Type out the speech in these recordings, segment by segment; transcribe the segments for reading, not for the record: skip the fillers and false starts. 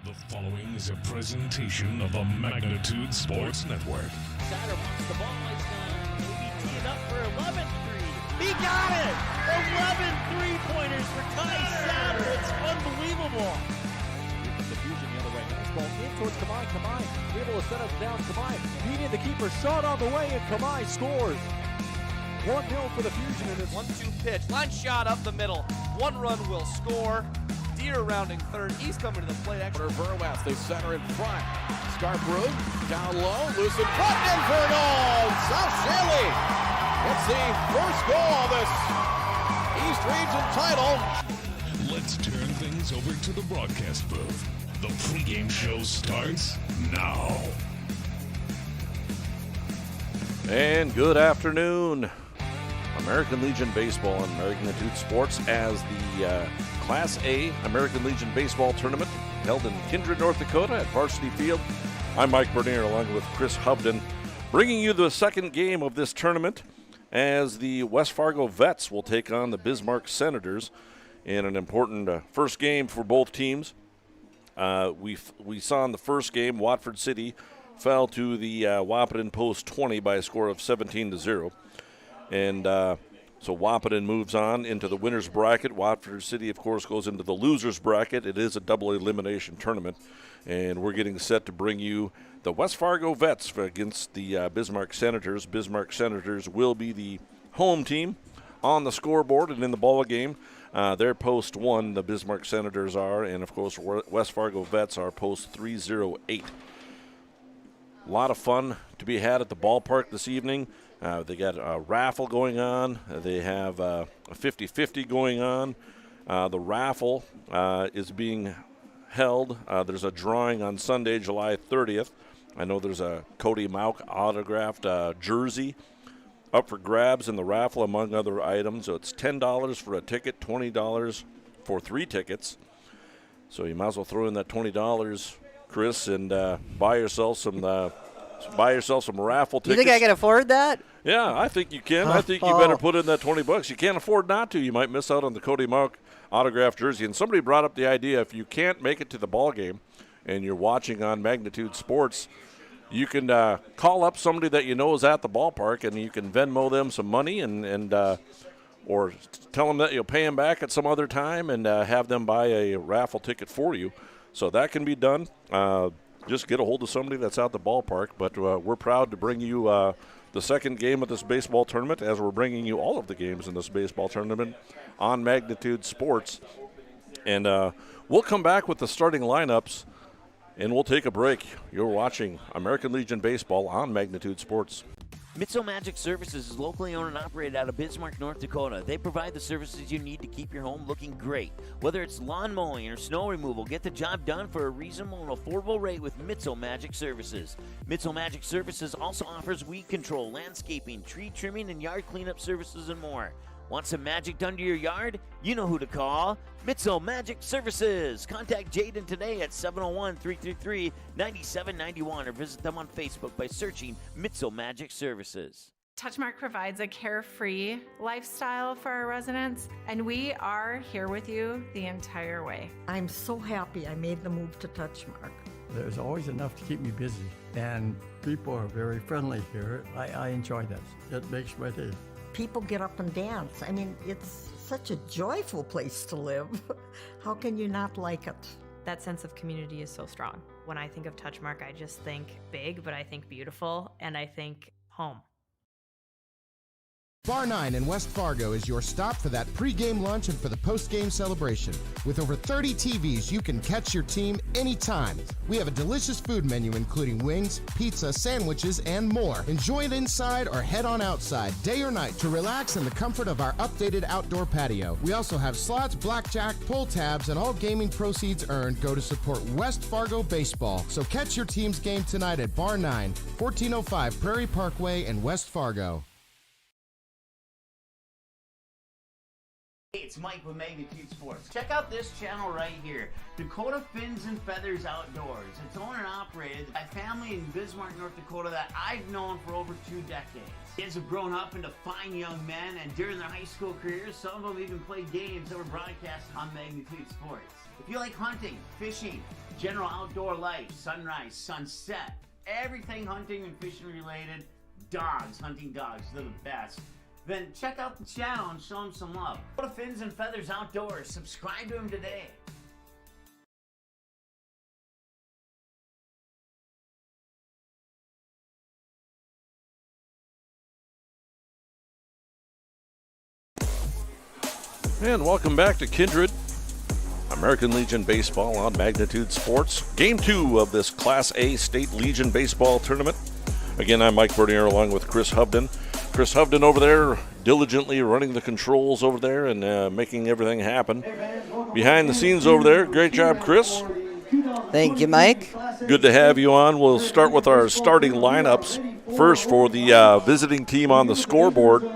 The following is a presentation of the Magnitude Sports Network. Satter wants the ball. He's maybe teed up for 11-3. He got it! 11 three-pointers for Ty Satter. It's unbelievable. The Fusion the other way. Nice ball in towards Kamai. Kamai able to set us down. Kamai beating the keeper. Shot on the way, and Kamai scores. 1-0 for the Fusion in this 1-2 pitch. Line shot up the middle. One run will score. Deer rounding third. He's coming to the plate. Verwest, they center in front. Scarborough down low, loose in front, in for a goal. South Shanley gets the first goal of this East Region title. Let's turn things over to the broadcast booth. The pregame show starts now. And good afternoon. American Legion Baseball and Magnitude Sports as the Class A American Legion Baseball Tournament held in Kindred, North Dakota at Varsity Field. I'm Mike Bernier along with Chris Hubden, bringing you the second game of this tournament as the West Fargo Vets will take on the Bismarck Senators in an important first game for both teams. We saw in the first game Watford City fell to the Wahpeton Post 20 by a score of 17-0. And so Wahpeton moves on into the winner's bracket. Watford City, of course, goes into the loser's bracket. It is a double elimination tournament. And we're getting set to bring you the West Fargo Vets against the Bismarck Senators. Bismarck Senators will be the home team on the scoreboard and in the ball game. They're post 1, the Bismarck Senators are. And, of course, West Fargo Vets are post 308. A lot of fun to be had at the ballpark this evening. They got a raffle going on. They have a 50-50 going on. The raffle is being held. There's a drawing on Sunday, July 30th. I know there's a Cody Mauk autographed jersey up for grabs in the raffle, among other items. So it's $10 for a ticket, $20 for 3 tickets. So you might as well throw in that $20, Chris, and buy yourself some raffle tickets. You think I can afford that? Yeah, I think you can. I think you better put in that $20. You can't afford not to. You might miss out on the Cody Mauk autographed jersey. And somebody brought up the idea, if you can't make it to the ball game and you're watching on Magnitude Sports, you can call up somebody that you know is at the ballpark, and you can Venmo them some money and or tell them that you'll pay them back at some other time and have them buy a raffle ticket for you. So that can be done. Just get a hold of somebody that's out the ballpark. But we're proud to bring you the second game of this baseball tournament, as we're bringing you all of the games in this baseball tournament on Magnitude Sports. And we'll come back with the starting lineups, and we'll take a break. You're watching American Legion Baseball on Magnitude Sports. Mitso Magic Services is locally owned and operated out of Bismarck, North Dakota. They provide the services you need to keep your home looking great. Whether it's lawn mowing or snow removal, get the job done for a reasonable and affordable rate with Mitso Magic Services. Mitso Magic Services also offers weed control, landscaping, tree trimming, and yard cleanup services and more. Want some magic done to your yard? You know who to call. Mitso Magic Services. Contact Jaden today at 701-333-9791 or visit them on Facebook by searching Mitso Magic Services. Touchmark provides a carefree lifestyle for our residents, and we are here with you the entire way. I'm so happy I made the move to Touchmark. There's always enough to keep me busy, and people are very friendly here. I enjoy that. It makes my day. People get up and dance. I mean, it's such a joyful place to live. How can you not like it? That sense of community is so strong. When I think of Touchmark, I just think big, but I think beautiful, and I think home. Bar 9 in West Fargo is your stop for that pregame lunch and for the postgame celebration. With over 30 TVs, you can catch your team anytime. We have a delicious food menu including wings, pizza, sandwiches, and more. Enjoy it inside or head on outside, day or night, to relax in the comfort of our updated outdoor patio. We also have slots, blackjack, pull tabs, and all gaming proceeds earned go to support West Fargo baseball. So catch your team's game tonight at Bar 9, 1405 Prairie Parkway in West Fargo. Hey, it's Mike with Magnitude Sports. Check out this channel right here, Dakota Fins and Feathers Outdoors. It's owned and operated by a family in Bismarck, North Dakota that I've known for over 2 decades. Kids have grown up into fine young men, and during their high school careers, some of them even played games that were broadcast on Magnitude Sports. If you like hunting, fishing, general outdoor life, sunrise, sunset, everything hunting and fishing related, dogs, hunting dogs, they're the best. Then check out the channel and show them some love. Go to Fins and Feathers Outdoors. Subscribe to them today. And welcome back to Kindred, American Legion Baseball on Magnitude Sports. Game 2 of this Class A State Legion Baseball Tournament. Again, I'm Mike Bernier along with Chris Hovden. Chris Hovden over there diligently running the controls over there and making everything happen. Behind the scenes over there, great job, Chris. Thank you, Mike. Good to have you on. We'll start with our starting lineups. First, for the visiting team on the scoreboard,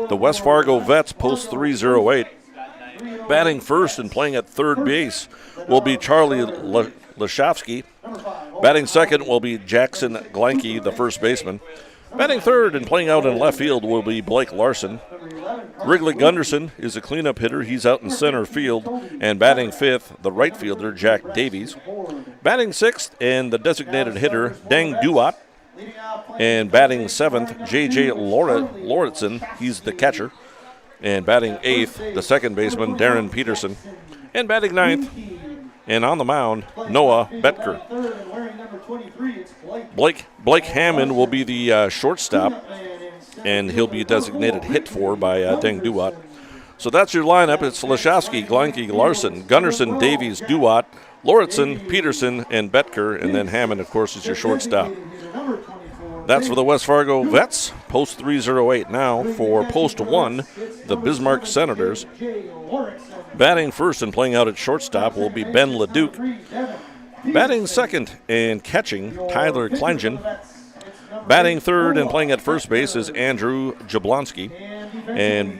the West Fargo Vets, post 308. Batting first and playing at third base will be Charlie Lashovsky. Batting second will be Jackson Glanke, the first baseman. Batting third and playing out in left field will be Blake Larson. Wrigley Gunderson is a cleanup hitter. He's out in center field. And batting fifth, the right fielder, Jack Davies. Batting sixth and the designated hitter, Deng Duat. And batting seventh, J.J. Lauritsen. He's the catcher. And batting eighth, the second baseman, Darren Peterson. And batting ninth, and on the mound, Noah Betker. Blake Hammond will be the shortstop, and he'll be designated hit for by Deng Duat. So that's your lineup. It's Lashovsky, Glanke, Larson, Gunderson, Davies, Duat, Lauritsen, Peterson, and Betker, and then Hammond, of course, is your shortstop. That's for the West Fargo Vets, post 308. Now for post 1, the Bismarck Senators. Batting first and playing out at shortstop will be Ben Leduc. Batting second and catching, Tyler Kleingen. Batting third and playing at first base is Andrew Jablonski. And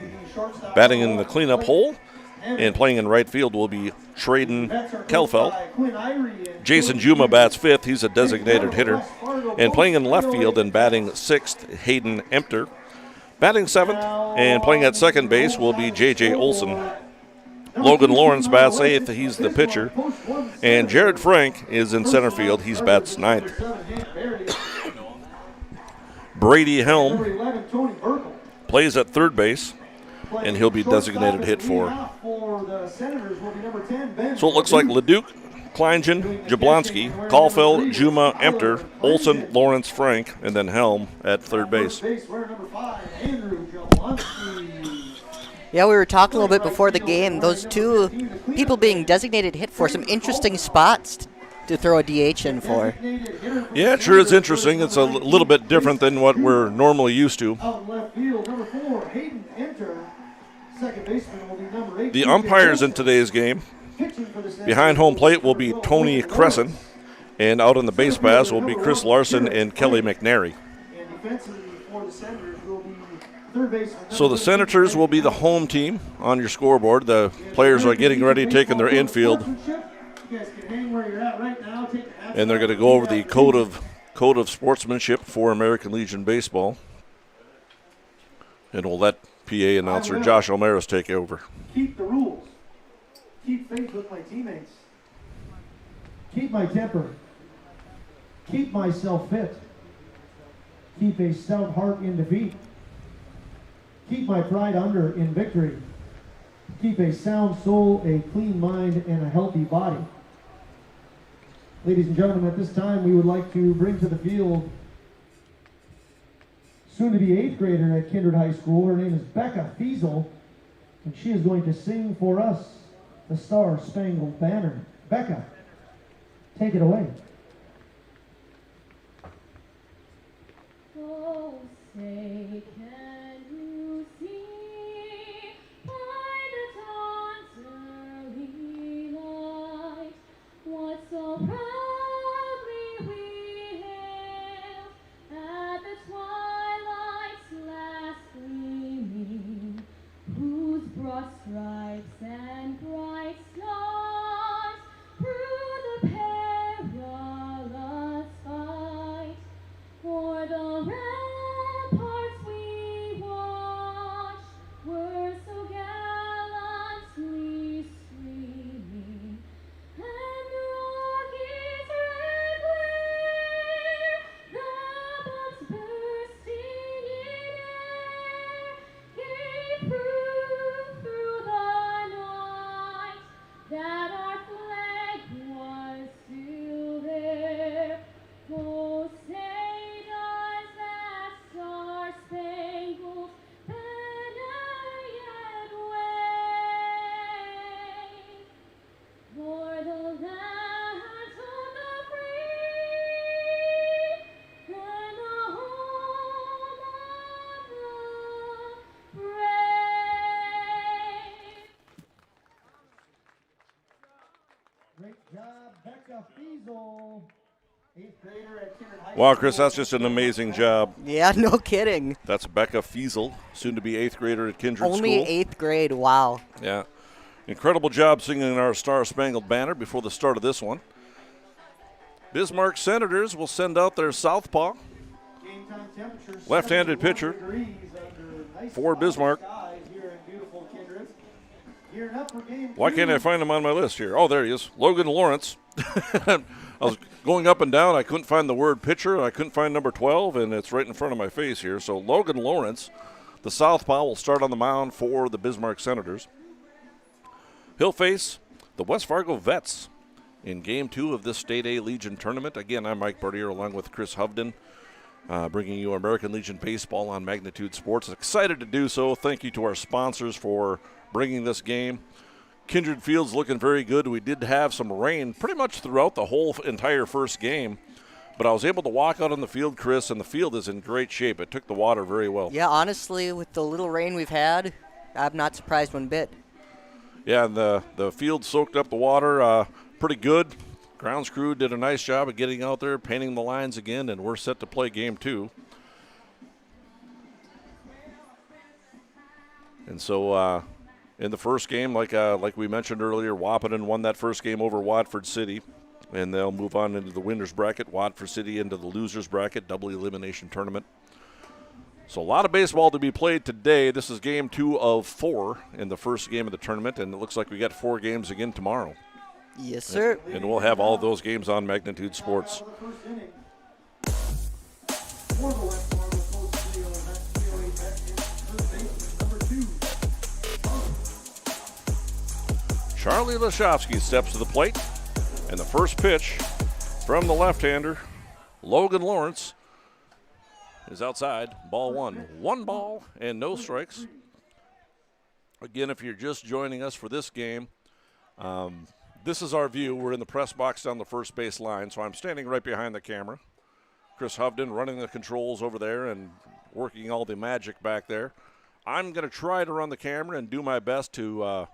batting in the cleanup hole and playing in right field will be Traden Kelfeld. Jason Juma bats fifth. He's a designated hitter. And playing in left field and batting sixth, Hayden Emter. Batting seventh and playing at second base will be J.J. Olson. Logan Lawrence bats eighth. He's the pitcher. And Jared Frank is in center field. He bats ninth. Brady Helm plays at third base, and he'll be designated hit for. So it looks like Leduc, Kleingen, Jablonski, Caulfield, Juma, Emter, Olson, Lawrence, Frank, and then Helm at third base. Yeah, we were talking a little bit before the game. Those two people being designated hit for, some interesting spots to throw a DH in for. Yeah, it sure is interesting. It's a little bit different than what we're normally used to. The umpires in today's game, behind home plate will be Tony Crescent, and out on the base paths will be Chris Larson and Kelly McNary. So the Senators will be the home team on your scoreboard. The players are getting ready, taking their infield, and they're going to go over the code of sportsmanship for American Legion Baseball. And we'll let PA announcer Josh Almaris take over. Keep the rules. Keep faith with my teammates. Keep my temper. Keep myself fit. Keep a stout heart in defeat. Keep my pride under in victory. Keep a sound soul, a clean mind, and a healthy body. Ladies and gentlemen, at this time we would like to bring to the field soon-to-be 8th grader at Kindred High School. Her name is Becca Fiesel, and she is going to sing for us the Star Spangled Banner. Becca, take it away. Oh, say can you see by the dawn's early light what so proudly we hailed at the twilight's last gleaming, whose broad stripes Great job, Becca Fiesel. 8th grader at Kindred High Wow, School. Chris, that's just an amazing job. Yeah, no kidding. That's Becca Fiesel, soon to be 8th grader at Kindred Only School. 8th grade, wow. Yeah. Incredible job singing our Star Spangled Banner before the start of this one. Bismarck Senators will send out their southpaw. Game time temperature, Left-handed 71 pitcher degrees under nice for Bismarck. skies here in beautiful Kindred. Gearing up for game Why 2. can't I find him on my list here? Oh, there he is. Logan Lawrence. I was going up and down. I couldn't find the word pitcher, and I couldn't find number 12, and it's right in front of my face here. So Logan Lawrence, the southpaw, will start on the mound for the Bismarck Senators. He'll face the West Fargo Vets in Game 2 of this State A Legion tournament. Again, I'm Mike Bartier along with Chris Hovden, bringing you American Legion Baseball on Magnitude Sports. Excited to do so. Thank you to our sponsors for bringing this game. Kindred Field's looking very good. We did have some rain pretty much throughout the whole entire first game, but I was able to walk out on the field, Chris, and the field is in great shape. It took the water very well. Yeah, honestly, with the little rain we've had, I'm not surprised one bit. Yeah, and the field soaked up the water pretty good. Grounds crew did a nice job of getting out there, painting the lines again, and we're set to play Game 2. And so in the first game, like we mentioned earlier, Wahpeton won that first game over Watford City, and they'll move on into the winners bracket. Watford City into the losers bracket, double elimination tournament. So a lot of baseball to be played today. This is Game 2 of 4 in the first game of the tournament, and it looks like we got 4 games again tomorrow. Yes, sir. And we'll have all of those games on Magnitude Sports. Charlie Laszowski steps to the plate, and the first pitch from the left-hander, Logan Lawrence, is outside. Ball 1. 1 ball and no strikes. Again, if you're just joining us for this game, this is our view. We're in the press box down the first base line, so I'm standing right behind the camera. Chris Hovden running the controls over there and working all the magic back there. I'm going to try to run the camera and do my best to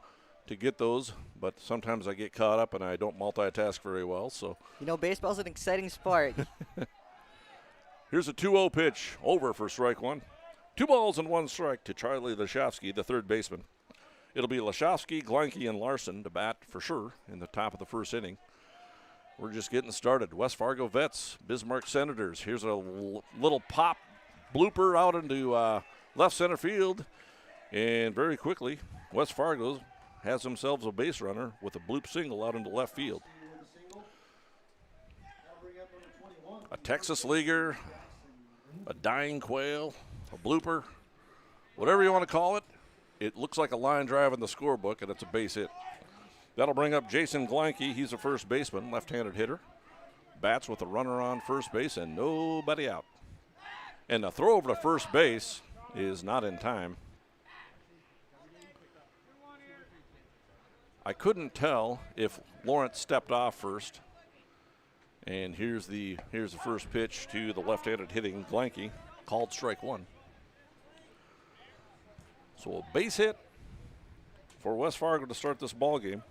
get those, but sometimes I get caught up and I don't multitask very well. So you know, baseball's an exciting sport. Here's a 2-0 pitch over for strike 1. 2 balls and 1 strike to Charlie Laszowski, the third baseman. It'll be Laszowski, Gleinke, and Larson to bat for sure in the top of the first inning. We're just getting started. West Fargo Vets, Bismarck Senators. Here's a little pop blooper out into left center field. And very quickly, West Fargo has themselves a base runner with a bloop single out into left field. A Texas leaguer, a dying quail, a blooper, whatever you want to call it. It looks like a line drive in the scorebook, and it's a base hit. That'll bring up Jason Gleinke. He's a first baseman, left-handed hitter. Bats with a runner on first base and nobody out. And the throw over to first base is not in time. I couldn't tell if Lawrence stepped off first. And here's the first pitch to the left-handed hitting Gleinke, called strike 1. So a base hit for West Fargo to start this ball game.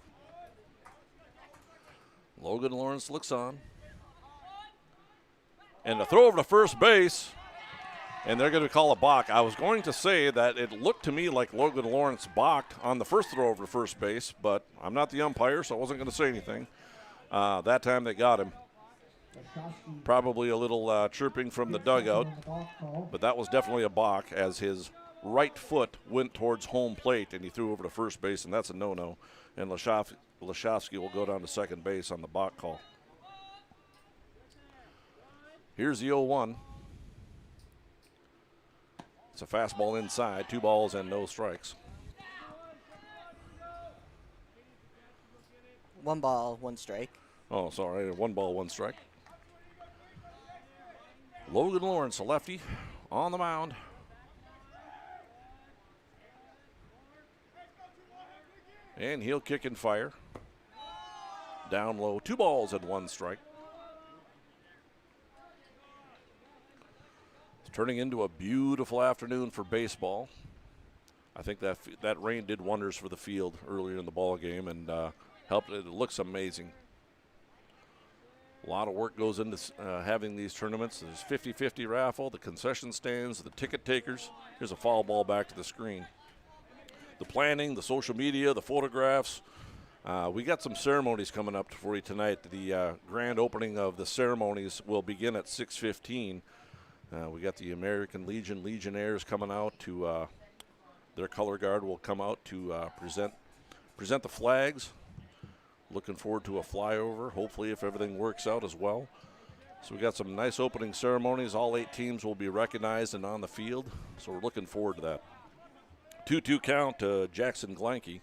Logan Lawrence looks on. And a throw over to first base, and they're going to call a balk. I was going to say that it looked to me like Logan Lawrence balked on the first throw over to first base, but I'm not the umpire, so I wasn't going to say anything. That time they got him. Probably a little chirping from the dugout, but that was definitely a balk as his right foot went towards home plate and he threw over to first base, and that's a no-no. And Laszowski will go down to second base on the balk call. Here's the 0-1. It's a fastball inside, 2 balls and no strikes. 1 ball, 1 strike. Oh, sorry, 1 ball, 1 strike. Logan Lawrence, a lefty, on the mound. And he'll kick and fire. Down low, 2 balls and 1 strike. It's turning into a beautiful afternoon for baseball. I think that rain did wonders for the field earlier in the ball game and helped. It looks amazing. A lot of work goes into having these tournaments. There's 50-50 raffle, the concession stands, the ticket takers. Here's a foul ball back to the screen. The planning, the social media, the photographs. We got some ceremonies coming up for you tonight. The grand opening of the ceremonies will begin at 6:15. We got the American Legion Legionnaires coming out to, their color guard will come out to present the flags. Looking forward to a flyover, hopefully if everything works out as well. So we got some nice opening ceremonies. All 8 teams will be recognized and on the field, so we're looking forward to that. 2-2 count to Jackson Glanke.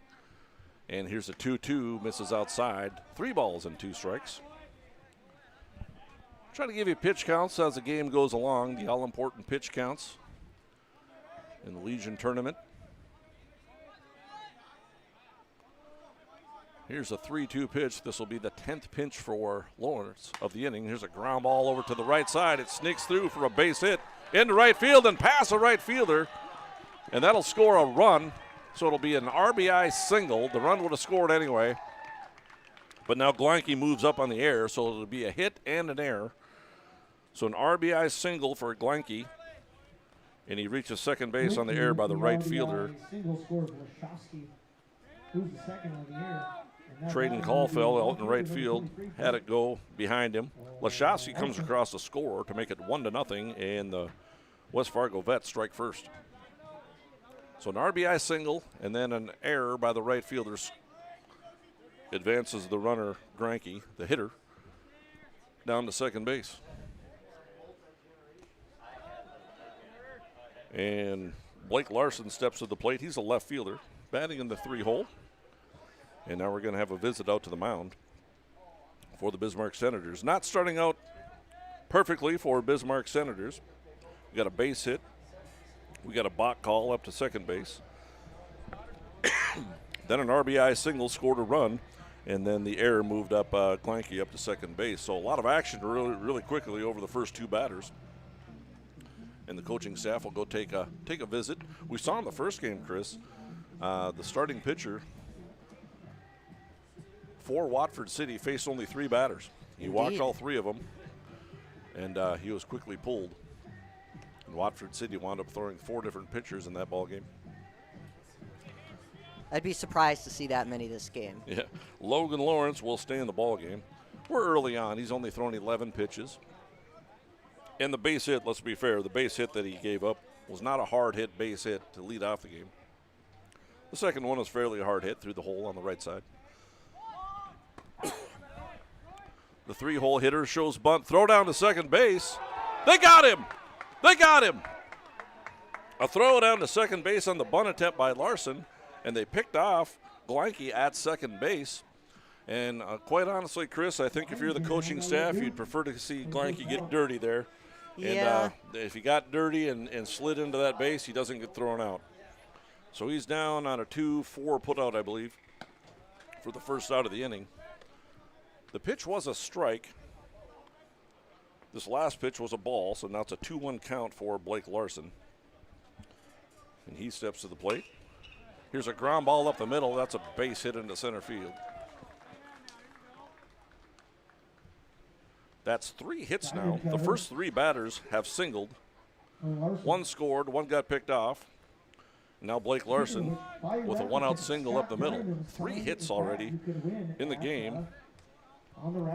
And here's a 2-2, misses outside. 3 balls and 2 strikes. Try to give you pitch counts as the game goes along, the all-important pitch counts in the Legion tournament. Here's a 3-2 pitch. This will be the 10th pitch for Lawrence of the inning. Here's a ground ball over to the right side. It sneaks through for a base hit into right field and past a right fielder. And that'll score a run. So it'll be an RBI single. The run would have scored anyway. But now Glanke moves up on the air, so it'll be a hit and an error. So an RBI single for Glanke. And he reaches second base on the air by the right fielder. Single score for Lashowski, who's the second on the air. Traden Caulfield out in right field, had it go behind him. Lashowski comes across the score to make it 1-0, and the West Fargo Vets strike first. So an RBI single and then an error by the right fielders advances the runner, Granke, the hitter, down to second base. And Blake Larson steps to the plate. He's a left fielder, batting in the 3-hole. And now we're going to have a visit out to the mound for the Bismarck Senators. Not starting out perfectly for Bismarck Senators. We got a base hit. We got a balk call up to second base. Then an RBI single scored a run, and then the error moved up Glanke up to second base. So a lot of action really quickly over the first 2 batters. And the coaching staff will go take a visit. We saw in the first game, Chris, the starting pitcher for Watford City faced only 3 batters. He walked all 3 of them, and he was quickly pulled. And Watford City wound up throwing 4 different pitchers in that ball game. I'd be surprised to see that many this game. Yeah, Logan Lawrence will stay in the ball game. We're early on. He's only thrown 11 pitches. And the base hit, let's be fair, the base hit that he gave up was not a hard hit base hit to lead off the game. The second one was fairly a hard hit through the hole on the right side. The 3-hole hitter shows bunt, throw down to second base. They got him! They got him! A throw down to second base on the bunt attempt by Larson, and they picked off Glanke at second base. And quite honestly, Chris, I think if you're the coaching staff, you'd prefer to see Glanke get dirty there. Yeah. And if he got dirty and slid into that base, he doesn't get thrown out. So he's down on a 2-4 putout, I believe, for the first out of the inning. The pitch was a strike. This last pitch was a ball, so now it's a 2-1 count for Blake Larson. And he steps to the plate. Here's a ground ball up the middle. That's a base hit into center field. That's 3 hits now. The first 3 batters have singled. 1 scored, 1 got picked off. Now Blake Larson with a 1-out single up the middle. 3 hits already in the game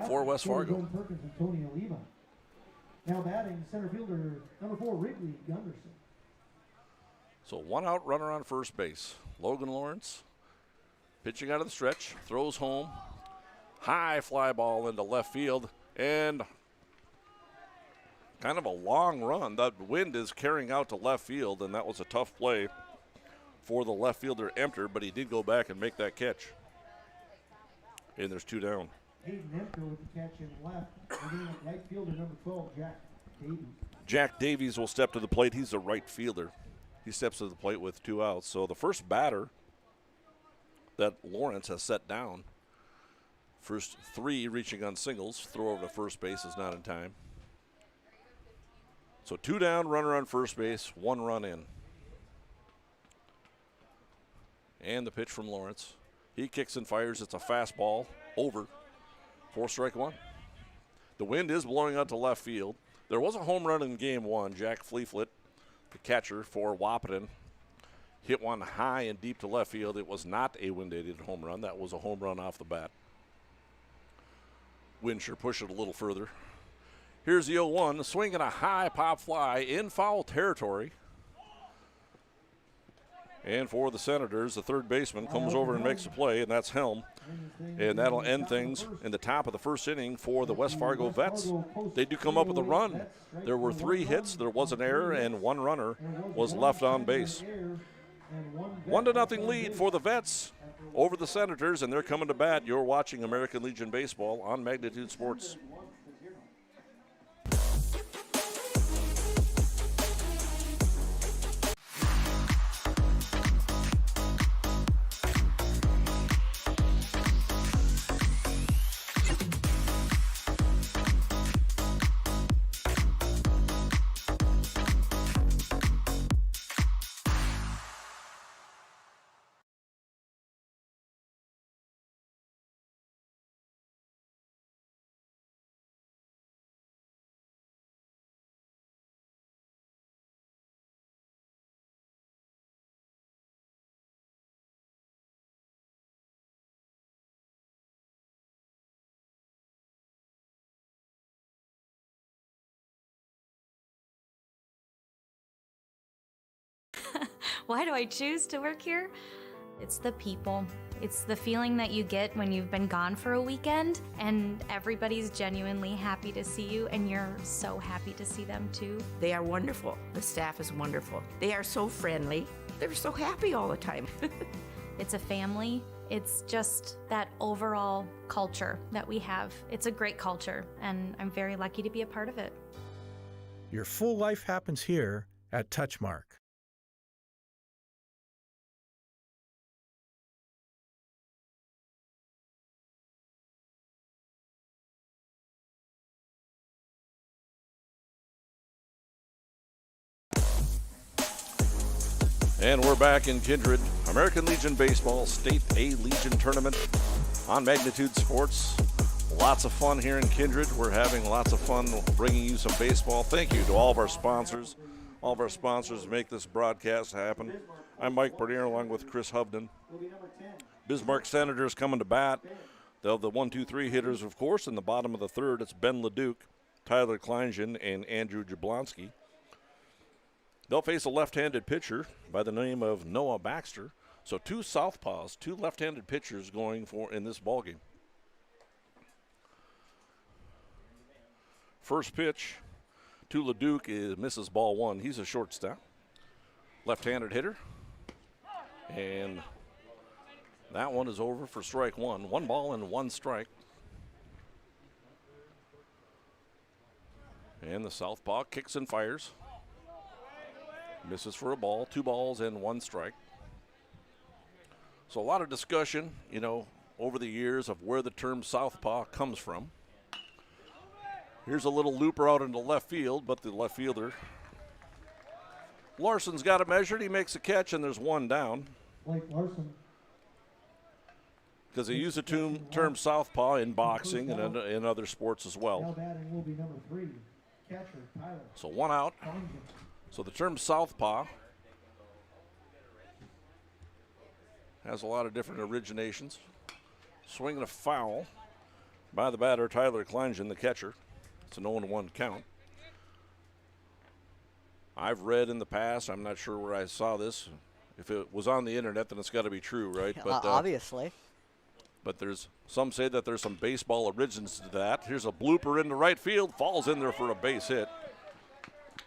for West Fargo. Now batting center fielder number 4, Wrigley Gunderson. So 1-out runner on first base. Logan Lawrence pitching out of the stretch, throws home. High fly ball into left field, and kind of a long run. That wind is carrying out to left field, and that was a tough play for the left fielder Emter, but he did go back and make that catch. And there's 2 down. Hayden Emter with the catch in left. Right fielder number 12, Jack Davies. Jack Davies will step to the plate. He's a right fielder. He steps to the plate with 2 outs. So the first batter that Lawrence has set down, first 3 reaching on singles, throw over to first base is not in time. So 2 down, runner on first base, 1 run in. And the pitch from Lawrence. He kicks and fires. It's a fastball over for strike 1. The wind is blowing out to left field. There was a home run in game one. Jack Fleeflet, the catcher for Wahpeton, hit one high and deep to left field. It was not a wind-aided home run. That was a home run off the bat. Wind sure pushed it a little further. Here's the 0-1, swinging a high pop fly in foul territory. And for the Senators, the third baseman comes over and makes a play, and that's Helm. And that'll end things in the top of the first inning for the West Fargo Vets. They do come up with a run. There were 3 hits, there was an error, and 1 runner was left on base. 1-0 lead for the Vets over the Senators, and they're coming to bat. You're watching American Legion Baseball on Magnitude Sports. Why do I choose to work here? It's the people. It's the feeling that you get when you've been gone for a weekend and everybody's genuinely happy to see you and you're so happy to see them too. They are wonderful. The staff is wonderful. They are so friendly. They're so happy all the time. It's a family. It's just that overall culture that we have. It's a great culture and I'm very lucky to be a part of it. Your full life happens here at Touchmark. And we're back in Kindred. American Legion Baseball State A Legion Tournament on Magnitude Sports. Lots of fun here in Kindred. We're having lots of fun bringing you some baseball. Thank you to all of our sponsors. All of our sponsors make this broadcast happen. I'm Mike Bernier along with Chris Hovden. Bismarck Senators coming to bat. They'll have the 1-2-3 hitters, of course. In the bottom of the third, it's Ben Leduc, Tyler Kleingen, and Andrew Jablonski. They'll face a left-handed pitcher by the name of Noah Baxter. So 2 southpaws, 2 left-handed pitchers going for in this ballgame. First pitch to Leduc misses ball 1. He's a shortstop. Left-handed hitter. And that one is over for strike 1. 1 ball and 1 strike. And the southpaw kicks and fires. Misses for a ball, 2 balls and 1 strike. So a lot of discussion, over the years of where the term southpaw comes from. Here's a little looper out into left field, but the left fielder, Larson's got it measured. He makes a catch, and there's 1 down. Blake Larson. Because they use the term southpaw in boxing and in other sports as well. Now batting will be number 3, catcher Tyler. So 1 out. So the term southpaw has a lot of different originations. Swinging a foul by the batter, Tyler Kleingen, the catcher. It's an 0-1 count. I've read in the past, I'm not sure where I saw this. If it was on the internet, then it's got to be true, right? But obviously. But some say that there's some baseball origins to that. Here's a blooper into right field, falls in there for a base hit.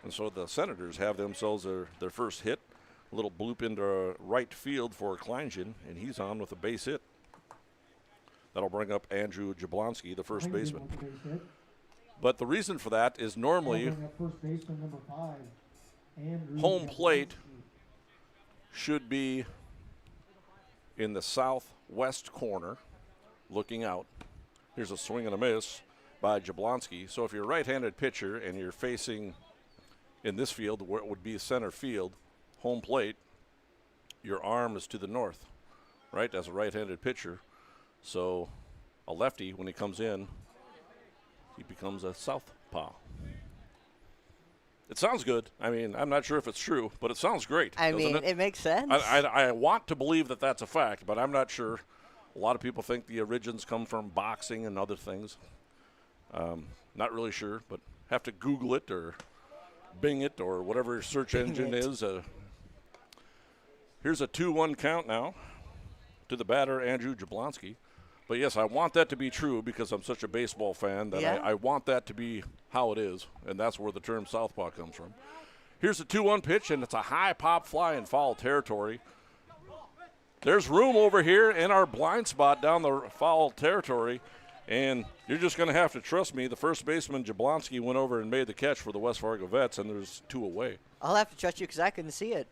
And so the Senators have themselves their first hit. A little bloop into right field for Kleingen, and he's on with a base hit. That'll bring up Andrew Jablonski, the first baseman. But the reason for that is normally home plate should be in the southwest corner, looking out. Here's a swing and a miss by Jablonski. So if you're a right-handed pitcher and you're facing in this field where it would be center field, home plate, your arm is to the north, right, as a right-handed pitcher. So a lefty, when he comes in, he becomes a southpaw. It sounds good. I mean, I'm not sure if it's true, but it sounds great. I mean, it makes sense. I want to believe that that's a fact, but I'm not sure. A lot of people think the origins come from boxing and other things. Not really sure, but have to Google it or Bing it or whatever your search engine is. Here's a 2-1 count now to the batter, Andrew Jablonski. But, yes, I want that to be true because I'm such a baseball fan that I want that to be how it is, and that's where the term southpaw comes from. Here's a 2-1 pitch, and it's a high pop fly in foul territory. There's room over here in our blind spot down the foul territory, and you're just going to have to trust me. The first baseman, Jablonski, went over and made the catch for the West Fargo Vets, and there's 2 away. I'll have to trust you because I couldn't see it.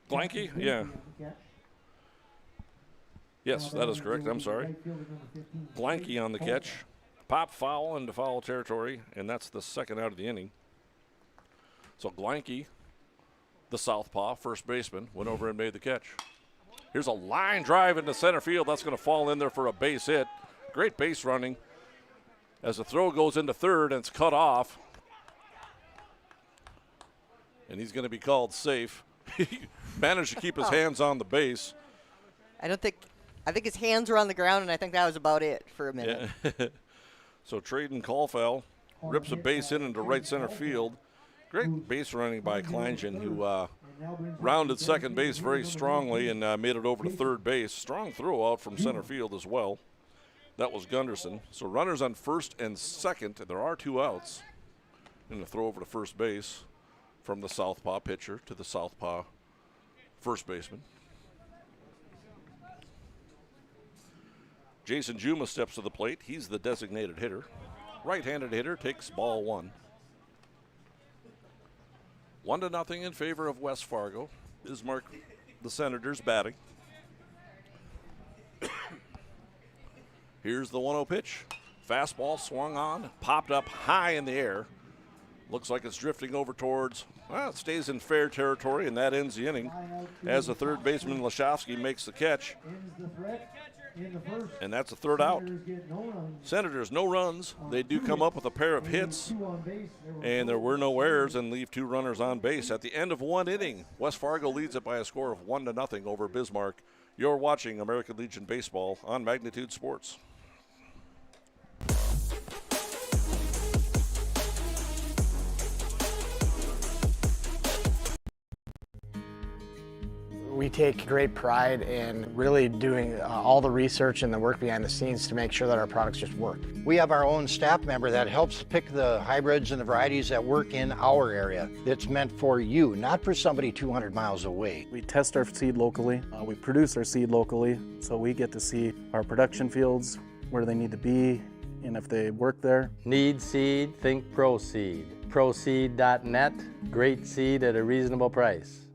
Blanky? Yeah. Yes, that is correct. I'm sorry. Blanky on the catch. Pop foul into foul territory, and that's the second out of the inning. So Blanky, the southpaw, first baseman, went over and made the catch. Here's a line drive into center field. That's going to fall in there for a base hit. Great base running as the throw goes into third and it's cut off. And he's going to be called safe. He managed to keep his hands on the base. I think his hands were on the ground, and I think that was about it for a minute. Yeah. So Traden Caulfield rips a base hit into right center field. Great base running by Kleingen, who rounded second base very strongly and made it over to third base. Strong throw out from center field as well. That was Gunderson. So runners on first and second. There are 2 outs. And a throw over to first base from the southpaw pitcher to the southpaw first baseman. Jason Juma steps to the plate. He's the designated hitter. Right-handed hitter takes ball 1. 1-0 in favor of West Fargo. Bismarck, the Senators, batting. Here's the 1-0 pitch. Fastball swung on, popped up high in the air. Looks like it's drifting over towards, it stays in fair territory, and that ends the inning as the third baseman, Lashowski, makes the catch. And that's the third out. Senators, no runs. They do come up with a pair of hits, and there were no errors and leave 2 runners on base. At the end of 1 inning, West Fargo leads it by a score of 1-0 over Bismarck. You're watching American Legion Baseball on Magnitude Sports. We take great pride in really doing all the research and the work behind the scenes to make sure that our products just work. We have our own staff member that helps pick the hybrids and the varieties that work in our area. It's meant for you, not for somebody 200 miles away. We test our seed locally. We produce our seed locally, so we get to see our production fields, where they need to be, and if they work there. Need seed, think ProSeed. ProSeed.net, great seed at a reasonable price.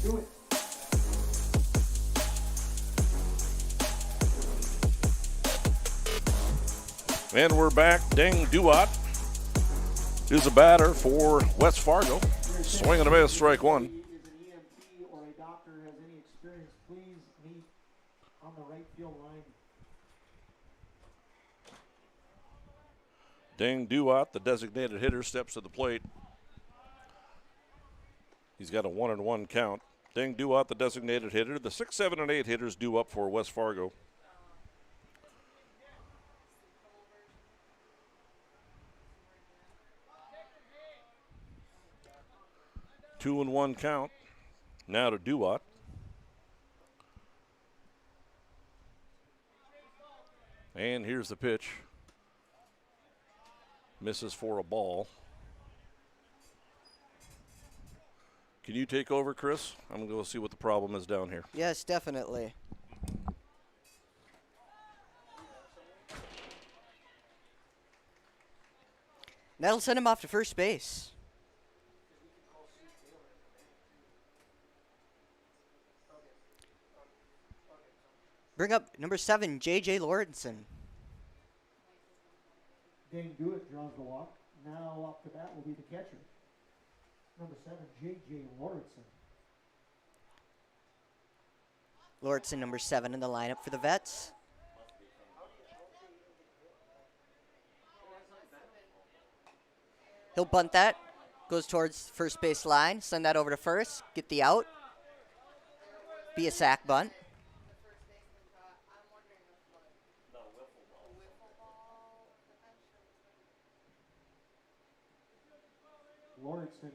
Do it. And we're back. Deng Duat is a batter for West Fargo. Swing and a miss, strike 1. Is an EMT or a doctor has any experience, please meet on the right field line. Deng Duat, the designated hitter, steps to the plate. He's got a 1-1 count. Deng Duat, the designated hitter. The 6, 7, and 8 hitters due up for West Fargo. 2-1 count. Now to Duat. And here's the pitch. Misses for a ball. Can you take over, Chris? I'm going to go see what the problem is down here. Yes, definitely. That'll send him off to first base. Bring up number 7, J.J. Lawrenson. Dane Dewitt draws the walk. Now up to bat will be the catcher. Number 7, J.J. Lawrenson. Lawrenson, number 7 in the lineup for the Vets. He'll bunt that. Goes towards first base line. Send that over to first. Get the out. Be a sack bunt. Lawrenson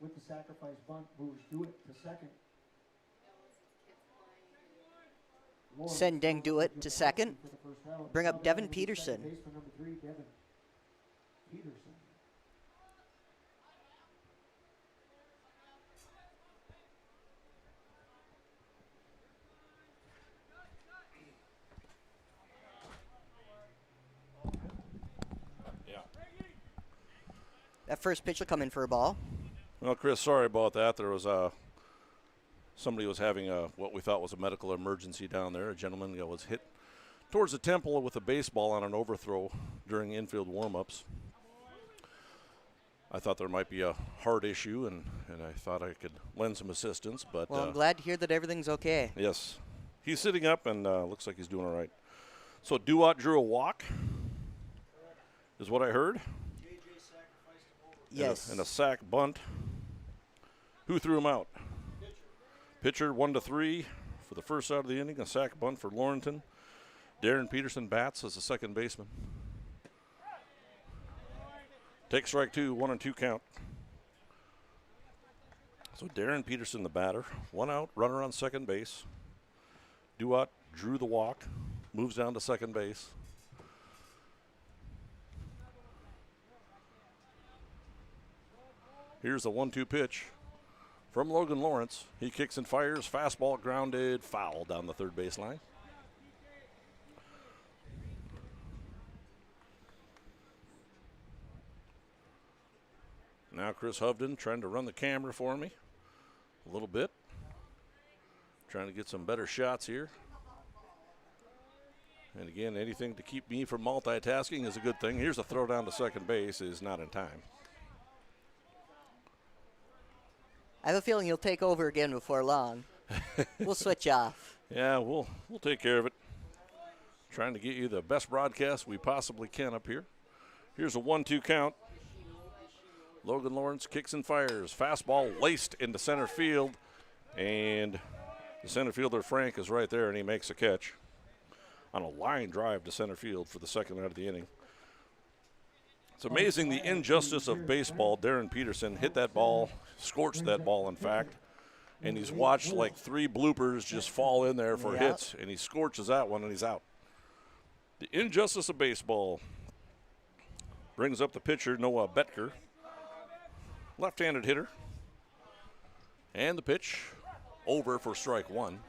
with the sacrifice bunt moves Dewitt to second. Send Deng Dewitt to second. Bring up Devin Peterson. Baseman number 3, Devin Peterson. That first pitch will come in for a ball. Well, Chris, sorry about that. There was somebody was having what we thought was a medical emergency down there. A gentleman was hit towards the temple with a baseball on an overthrow during infield warm-ups. I thought there might be a heart issue, and I thought I could lend some assistance. But well, I'm glad to hear that everything's okay. Yes. He's sitting up, and looks like he's doing all right. So Duat drew a walk, is what I heard. Yes. And a sack bunt. Who threw him out? Pitcher 1-3 for the first out of the inning. A sack bunt for Lawrenson. Darren Peterson bats as the second baseman. Take strike 2, 1-2 count. So Darren Peterson, the batter. 1 out, runner on second base. Duat drew the walk, moves down to second base. Here's the 1-2 pitch from Logan Lawrence. He kicks and fires. Fastball grounded, foul down the third baseline. Now Chris Hovden trying to run the camera for me a little bit. Trying to get some better shots here. And again, anything to keep me from multitasking is a good thing. Here's a throw down to second base, is not in time. I have a feeling you'll take over again before long. We'll switch off. Yeah, we'll take care of it. Trying to get you the best broadcast we possibly can up here. Here's a 1-2 count. Logan Lawrence kicks and fires. Fastball laced into center field. And the center fielder, Frank, is right there, and he makes a catch on a line drive to center field for the second out of the inning. It's amazing the injustice of baseball. Darren Peterson hit that ball, scorched that ball, in fact, and he's watched like 3 bloopers just fall in there for hits, and he scorches that one, and he's out. The injustice of baseball brings up the pitcher, Noah Betker, left-handed hitter, and the pitch over for strike 1.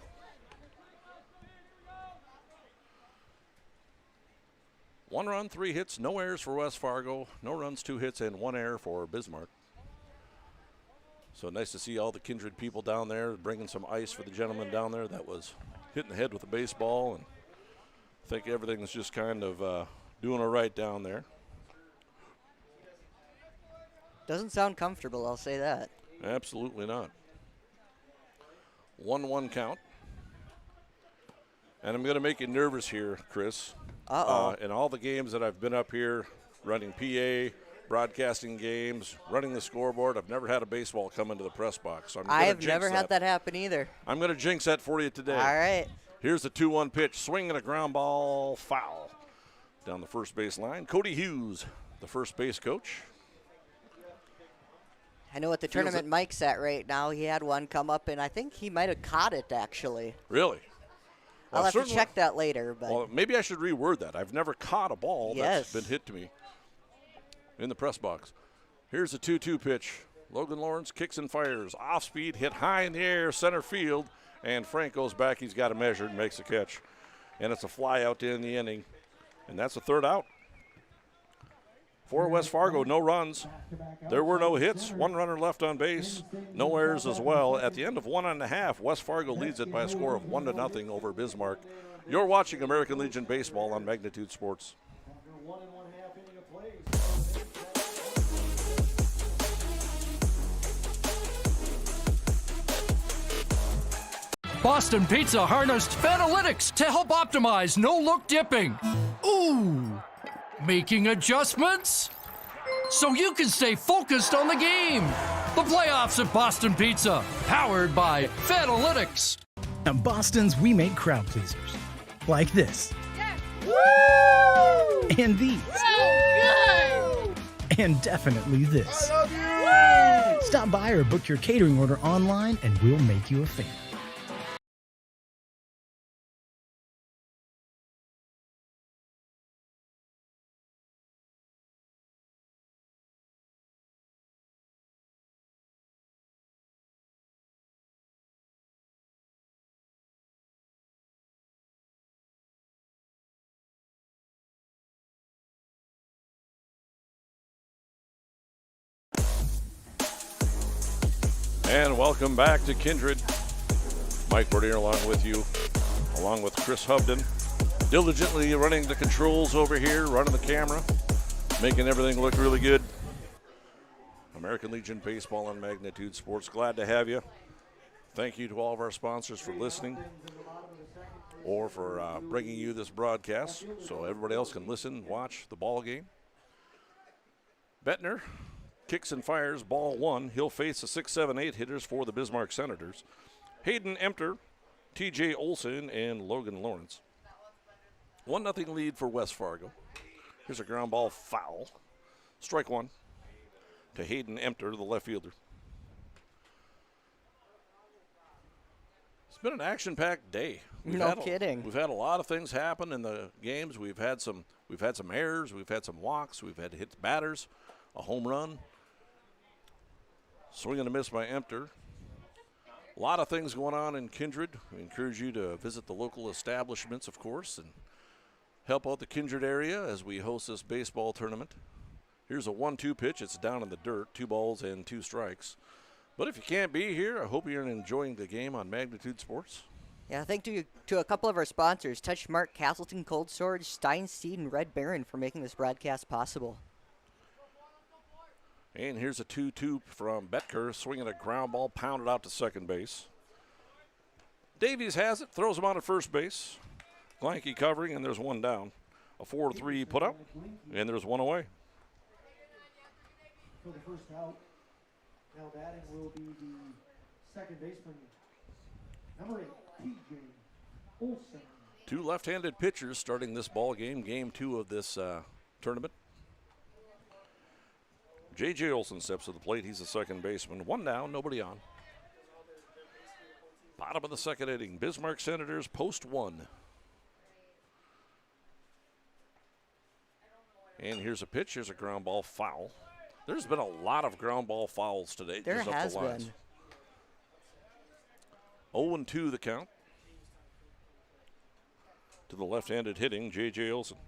One run, 3 hits, no errors for West Fargo. No runs, 2 hits, and 1 error for Bismarck. So nice to see all the kindred people down there bringing some ice for the gentleman down there that was hitting the head with a baseball. And I think everything's just kind of doing all right down there. Doesn't sound comfortable, I'll say that. Absolutely not. 1-1 count. And I'm going to make you nervous here, Chris. In all the games that I've been up here running PA, broadcasting games, running the scoreboard, I've never had a baseball come into the press box. So I have never had that happen either. I'm going to jinx that for you today. All right. Here's the 2-1 pitch. Swing and a ground ball, foul. Down the first base line. Cody Hughes, the first base coach. I know at the tournament Mike's at right now, he had one come up, and I think he might have caught it, actually. Really? I'll have to check that later. But well, maybe I should reword that. I've never caught a ball that's been hit to me in the press box. Here's a 2-2 pitch. Logan Lawrence kicks and fires. Off speed, hit high in the air, center field. And Frank goes back. He's got it measured and makes a catch. And it's a fly out to end the inning. And that's a third out. For West Fargo, no runs. There were no hits. One runner left on base. No errors as well. At the end of 1.5, West Fargo leads it by a score of 1-0 over Bismarck. You're watching American Legion Baseball on Magnitude Sports. Boston Pizza harnessed Fanalytics to help optimize no-look dipping. Ooh! Making adjustments so you can stay focused on the game. The playoffs at Boston Pizza, powered by Fanalytics. At Boston's, we make crowd pleasers. Like this. Yes. Woo! And these. So good! And definitely this. I love you! Woo! Stop by or book your catering order online and we'll make you a fan. And welcome back to Kindred. Mike Bernier along with you, along with Chris Hubden. Diligently running the controls over here, running the camera, making everything look really good. American Legion Baseball on Magnitude Sports. Glad to have you. Thank you to all of our sponsors for listening or for bringing you this broadcast so everybody else can listen, watch the ball game. Bettner kicks and fires, ball one. He'll face the 6-7-8 hitters for the Bismarck Senators. Hayden Emter, TJ Olson, and Logan Lawrence. 1-0 lead for West Fargo. Here's a ground ball foul. Strike one to Hayden Emter, the left fielder. It's been an action-packed day. No kidding. We've had a lot of things happen in the games. We've had some errors. We've had some walks. We've had hit batters, a home run. Swing and a miss by Emter. A lot of things going on in Kindred. We encourage you to visit the local establishments, of course, and help out the Kindred area as we host this baseball tournament. Here's a 1-2 pitch. It's down in the dirt, 2 balls and 2 strikes. But if you can't be here, I hope you're enjoying the game on Magnitude Sports. Yeah, thank you to a couple of our sponsors, Touchmark, Castleton Cold Storage, Steinstein, and Red Baron for making this broadcast possible. And here's a 2-2 from Betker, swinging a ground ball, pounded out to second base. Davies has it, throws him out at first base. Glanke covering, and there's one down. A 4-3 put up, and there's one away. For the first out, now batting will be the second baseman, number 8, TJ Olson. 2 left-handed pitchers starting this ball game, game 2 of this tournament. J.J. Olson steps to the plate. He's the second baseman. 1 down, nobody on. Bottom of the second inning. Bismarck Senators post 1. And here's a pitch. Here's a ground ball foul. There's been a lot of ground ball fouls today. There has been. 0-2 the count. To the left-handed hitting, J.J. Olson.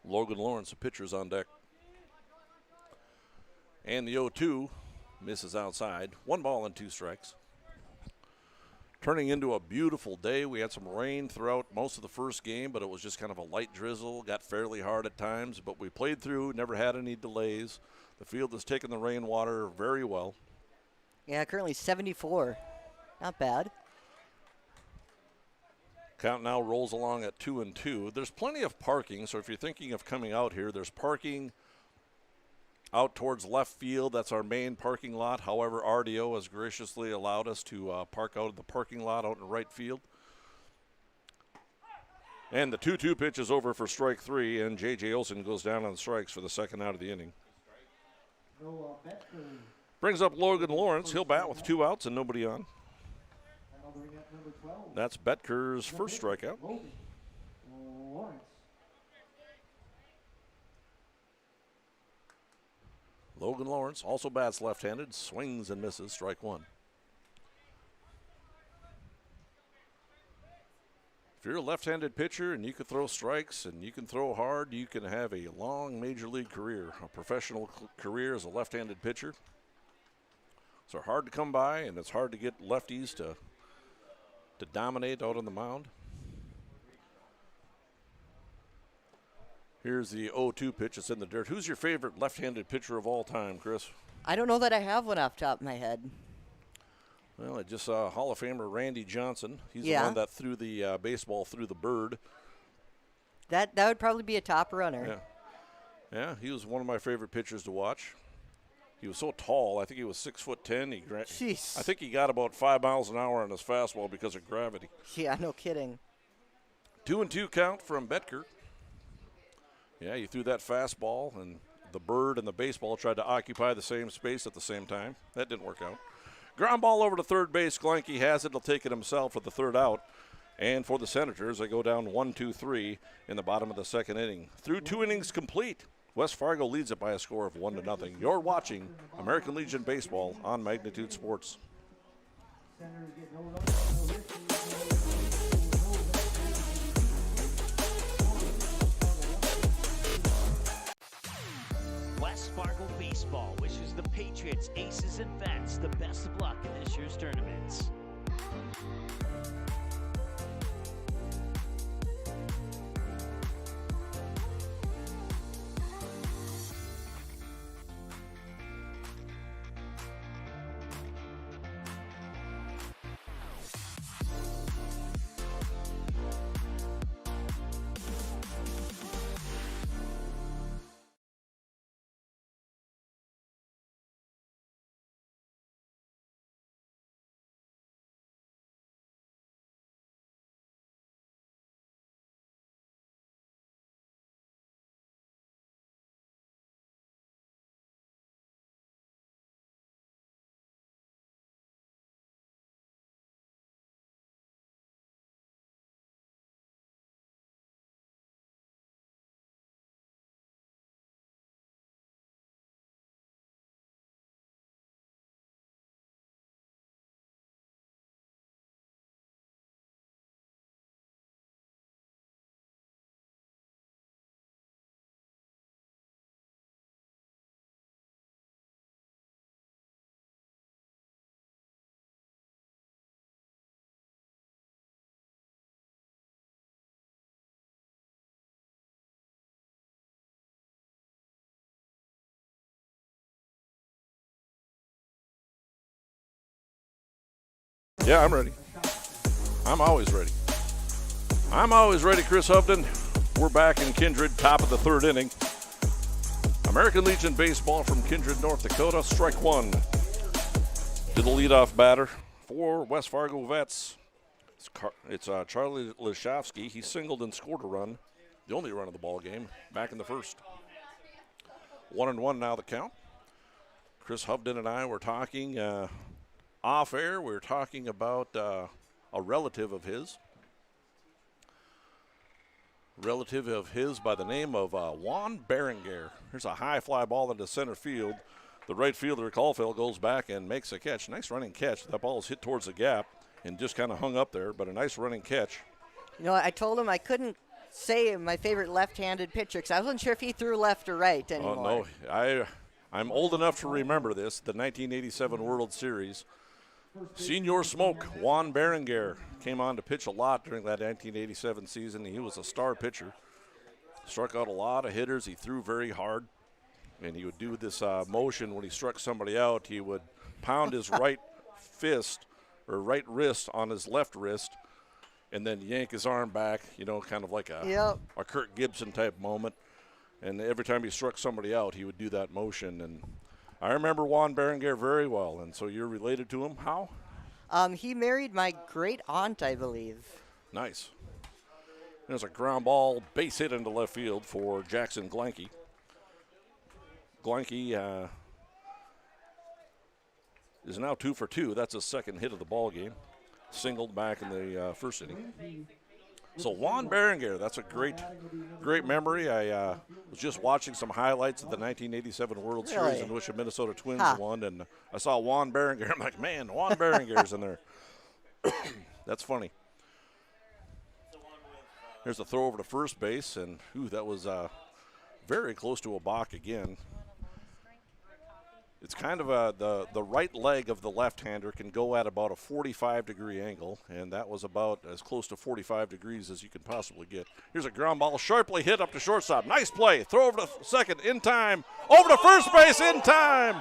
Logan Lawrence, the pitcher's on deck. And the 0-2 misses outside. 1 ball and 2 strikes. Turning into a beautiful day. We had some rain throughout most of the first game, but it was just kind of a light drizzle. Got fairly hard at times, but we played through, never had any delays. The field has taken the rainwater very well. Yeah, currently 74. Not bad. Count now rolls along at 2-2. There's plenty of parking, so if you're thinking of coming out here, there's parking out towards left field. That's our main parking lot. However, RDO has graciously allowed us to park out in the parking lot out in right field. And the 2-2 pitch is over for strike 3, and J.J. Olson goes down on strikes for the second out of the inning. Brings up Logan Lawrence. He'll bat with 2 outs and nobody on. That's Betker's first strikeout. Logan Lawrence also bats left-handed, swings and misses, strike 1. If you're a left-handed pitcher and you can throw strikes and you can throw hard, you can have a long major league career, a professional career as a left-handed pitcher. So hard to come by, and it's hard to get lefties to dominate out on the mound. Here's the 0-2 pitch. It's in the dirt. Who's your favorite left-handed pitcher of all time, Chris? I don't know that I have one off the top of my head. Well, I just saw Hall of Famer Randy Johnson. He's the one that threw the baseball through the bird. That would probably be a top runner. Yeah, he was one of my favorite pitchers to watch. He was so tall. I think he was 6'10". Jeez. I think he got about 5 miles an hour on his fastball because of gravity. Yeah, no kidding. 2-2 count from Betker. Yeah, he threw that fastball, and the bird and the baseball tried to occupy the same space at the same time. That didn't work out. Ground ball over to third base. Glanke has it. He'll take it himself for the 3rd out. And for the Senators, they go down 1-2-3 in the bottom of the 2nd inning. Through 2 innings complete, West Fargo leads it by a score of 1-0. You're watching American Legion Baseball on Magnitude Sports. West Fargo Baseball wishes the Patriots, Aces, and Vets the best of luck in this year's tournaments. Yeah, I'm ready. I'm always ready. I'm always ready, Chris Hovden. We're back in Kindred, top of the 3rd inning. American Legion Baseball from Kindred, North Dakota. Strike 1 to the leadoff batter for West Fargo Vets. It's Charlie Leshowski. He singled and scored a run, the only run of the ball game, back in the 1st. 1-1 now the count. Chris Hovden and I were talking off air. We were talking about a relative of his by the name of Juan Berenguer. Here's a high fly ball into center field. The right fielder, Caulfield, goes back and makes a catch. Nice running catch. That ball is hit towards the gap and just kind of hung up there, but a nice running catch. You know, I told him I couldn't say my favorite left-handed pitcher because I wasn't sure if he threw left or right anymore. Oh, no. I'm old enough to remember this, the 1987 World Series. Senior Smoke, Juan Berenguer, came on to pitch a lot during that 1987 season. He was a star pitcher. Struck out a lot of hitters. He threw very hard. And he would do this motion when he struck somebody out. He would pound his right fist or right wrist on his left wrist and then yank his arm back, you know, kind of like a Kirk Gibson type moment. And every time he struck somebody out, he would do that motion. And I remember Juan Berenguer very well. And so you're related to him. How? He married my great aunt, I believe. Nice. There's a ground ball base hit into left field for Jackson Glanke. Glanke is now 2 for 2. That's his second hit of the ball game. Singled back in the first inning. So Juan Berenguer, that's a great memory. I was just watching some highlights of the 1987 World Series in which the Minnesota Twins won, and I saw Juan Berenguer. I'm like, man, Juan Berenguer's in there. That's funny. Here's a throw over to first base, and that was very close to a balk again. It's kind of the right leg of the left-hander can go at about a 45-degree angle, and that was about as close to 45 degrees as you can possibly get. Here's a ground ball sharply hit up to shortstop. Nice play. Throw over to second in time. Over to first base in time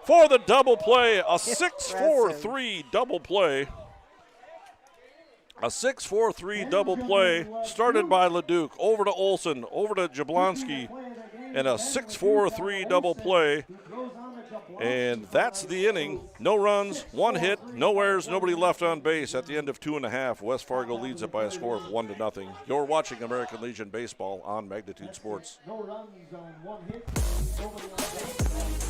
for the double play. A 6-4-3 double play. A 6-4-3 double play started by Leduc, over to Olson, over to Jablonski, and a 6-4-3 double play. And that's the inning. No runs, 1 hit, no errors, nobody left on base. At the end of 2.5, West Fargo leads it by a score of 1-0. You're watching American Legion Baseball on Magnitude Sports. No runs on 1 hit. Nobody on base.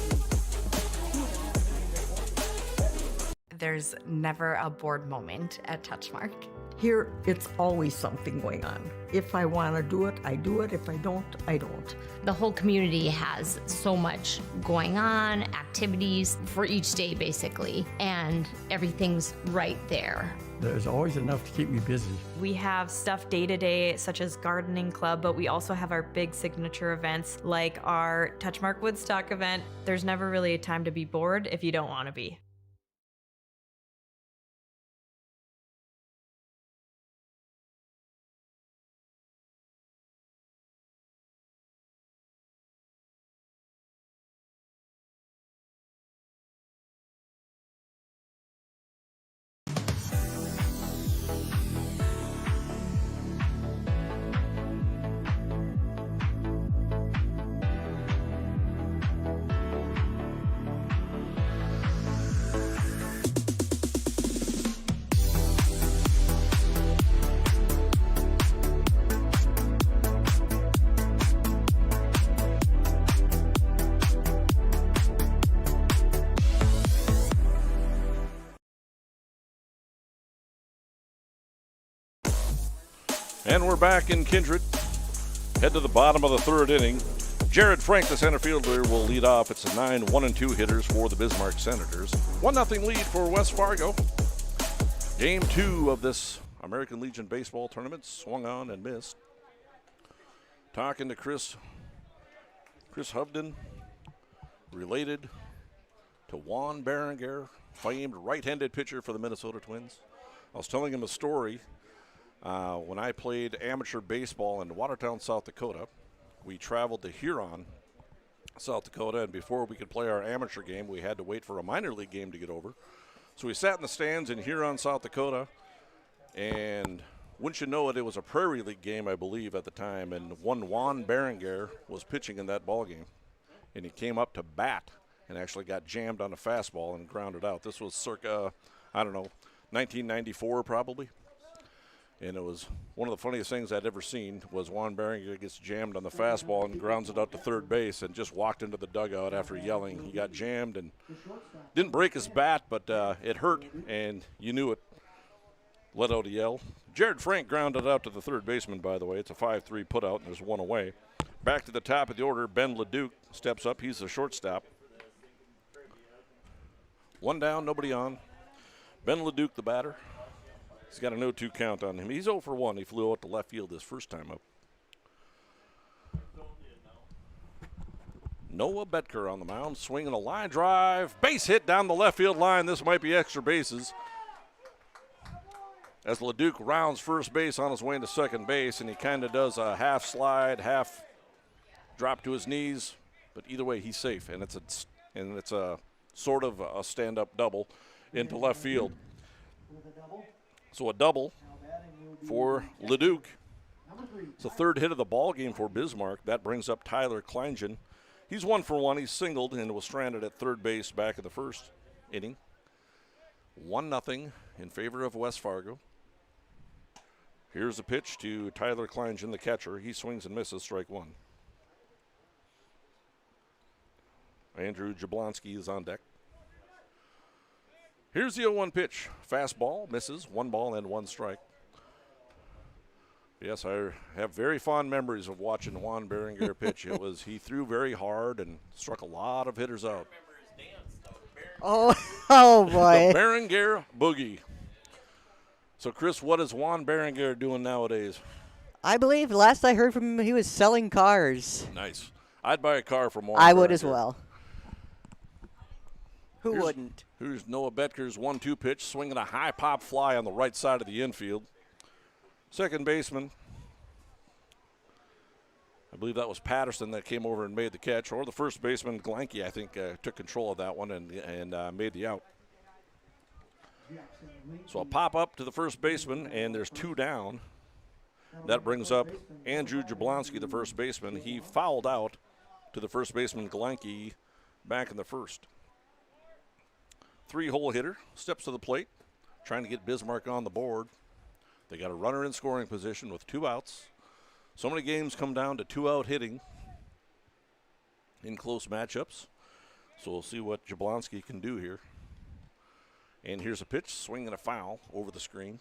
There's never a bored moment at Touchmark. Here, it's always something going on. If I want to do it, I do it. If I don't, I don't. The whole community has so much going on, activities for each day, basically, and everything's right there. There's always enough to keep me busy. We have stuff day to day, such as gardening club, but we also have our big signature events like our Touchmark Woodstock event. There's never really a time to be bored if you don't want to be. And we're back in Kindred. Head to the bottom of the third inning. Jared Frank, the center fielder, will lead off. It's a 9-1-2 hitters for the Bismarck Senators. 1-0 lead for West Fargo. Game 2 of this American Legion Baseball tournament. Swung on and missed. Talking to Chris Hovden, related to Juan Berenguer, famed right-handed pitcher for the Minnesota Twins. I was telling him a story. When I played amateur baseball in Watertown, South Dakota, we traveled to Huron, South Dakota, and before we could play our amateur game, we had to wait for a minor league game to get over. So we sat in the stands in Huron, South Dakota, and wouldn't you know it, it was a Prairie League game, I believe, at the time, and one Juan Berenguer was pitching in that ball game, and he came up to bat and actually got jammed on a fastball and grounded out. This was circa, 1994 probably. And it was one of the funniest things I'd ever seen was Juan Berenguer gets jammed on the fastball and grounds it out to third base and just walked into the dugout after yelling. He got jammed and didn't break his bat, but it hurt, and you knew it. Let out a yell. Jared Frank grounded out to the third baseman, by the way. It's a 5-3 putout, and there's one away. Back to the top of the order, Ben Leduc steps up. He's the shortstop. One down, nobody on. Ben Leduc, the batter. He's got a 0-2 count on him. He's 0 for 1. He flew out to left field his first time up. Noah Betker on the mound, swinging a line drive. Base hit down the left field line. This might be extra bases. As Leduc rounds first base on his way into second base, and he kind of does a half slide, half drop to his knees. But either way, he's safe, and it's a sort of a stand-up double into left field. So a double for Leduc. It's the third hit of the ball game for Bismarck. That brings up Tyler Kleingen. He's 1 for 1. He's singled and was stranded at third base back in the first inning. 1-0 in favor of West Fargo. Here's a pitch to Tyler Kleingen, the catcher. He swings and misses, strike one. Andrew Jablonski is on deck. Here's the 0-1 pitch. Fastball, misses, 1 ball and 1 strike. Yes, I have very fond memories of watching Juan Berenguer pitch. He threw very hard and struck a lot of hitters out. Oh boy. The Berenguer Boogie. So, Chris, what is Juan Berenguer doing nowadays? I believe last I heard from him, he was selling cars. Nice. I'd buy a car from Juan I would Berenguer. as well. Who wouldn't? Here's Noah Betker's 1-2 pitch, swinging a high pop fly on the right side of the infield. Second baseman, I believe that was Patterson that came over and made the catch, or the first baseman, Glanke, I think, took control of that one and made the out. So a pop up to the first baseman, and there's 2 down. That brings up Andrew Jablonski, the first baseman. He fouled out to the first baseman, Glanke, back in the first. 3-hole hitter, steps to the plate, trying to get Bismarck on the board. They got a runner in scoring position with 2 outs. So many games come down to 2-out hitting in close matchups. So we'll see what Jablonski can do here. And here's a pitch, swinging a foul over the screen.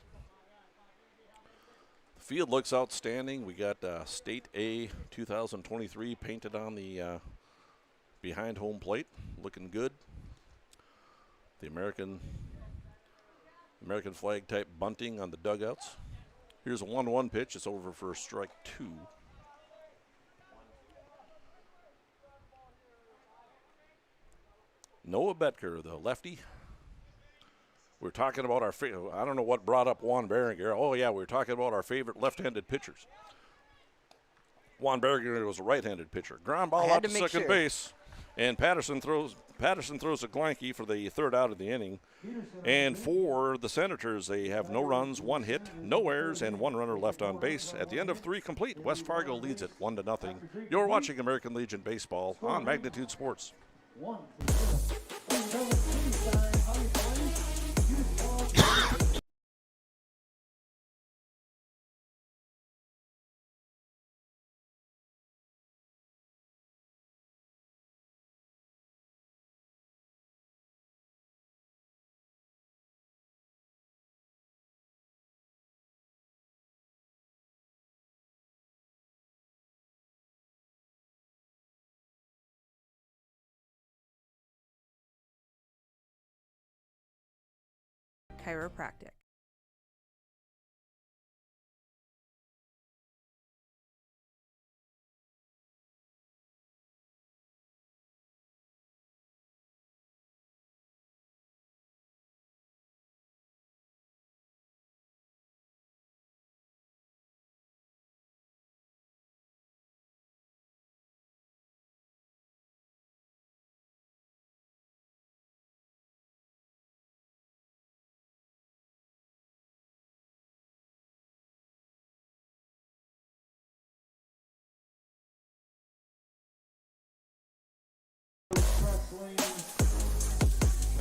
The field looks outstanding. We got State A 2023 painted on the behind home plate, looking good. The American flag type bunting on the dugouts. Here's a 1-1 pitch. It's over for strike 2. Noah Betker, the lefty. We're talking about our favorite. I don't know what brought up Juan Berenguer. Oh, yeah, we were talking about our favorite left-handed pitchers. Juan Berenguer was a right-handed pitcher. Ground ball out to second base. And Patterson throws a Glanke for the 3rd out of the inning. And for the Senators, they have no runs, 1 hit, no errors, and 1 runner left on base. At the end of 3 complete, West Fargo leads it 1-0. You're watching American Legion Baseball on Magnitude Sports. Chiropractic.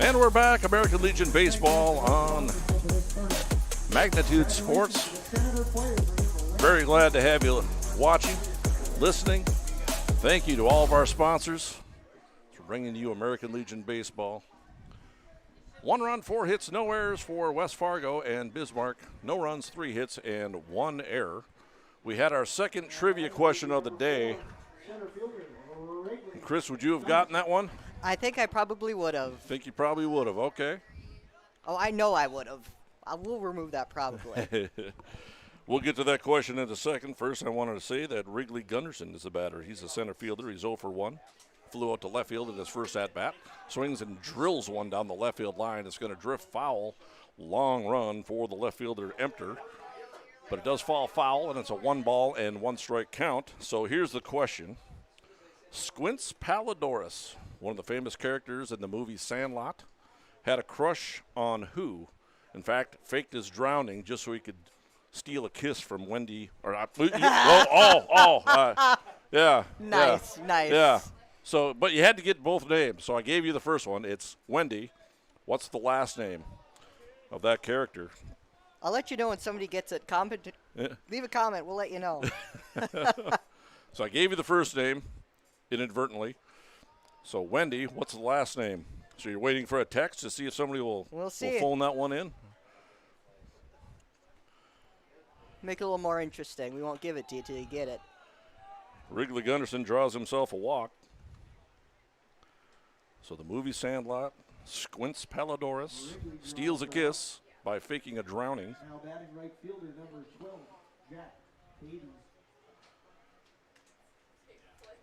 And we're back, American Legion Baseball on Magnitude Sports. Very glad to have you watching, listening. Thank you to all of our sponsors for bringing you American Legion Baseball. 1 run, 4 hits, no errors for West Fargo and Bismarck. No runs, 3 hits, and 1 error. We had our second trivia question of the day. Chris, would you have gotten that one? I think I probably would have. Think you probably would have. Okay. Oh, I know I would have. I will remove that probably. We'll get to that question in a second. First, I wanted to say that Wrigley Gunderson is the batter. He's a center fielder. He's 0 for 1. Flew out to left field in his first at-bat. Swings and drills one down the left field line. It's going to drift foul. Long run for the left fielder, Emter. But it does fall foul, and it's a 1 ball and 1 strike count. So here's the question. Squints Palladorus, one of the famous characters in the movie Sandlot, had a crush on who? In fact, faked his drowning just so he could steal a kiss from Wendy. Yeah. Nice. Yeah. So, but you had to get both names. So I gave you the first one. It's Wendy. What's the last name of that character? I'll let you know when somebody gets it. Leave a comment. We'll let you know. So I gave you the first name inadvertently. So Wendy, what's the last name? So you're waiting for a text to see if somebody will see. phone that one in? Make it a little more interesting. We won't give it to you till you get it. Wrigley Gunderson draws himself a walk. So the movie Sandlot, Squints Palladorus, steals a kiss by faking a drowning. Now batting right fielder number 12, Jack Davies.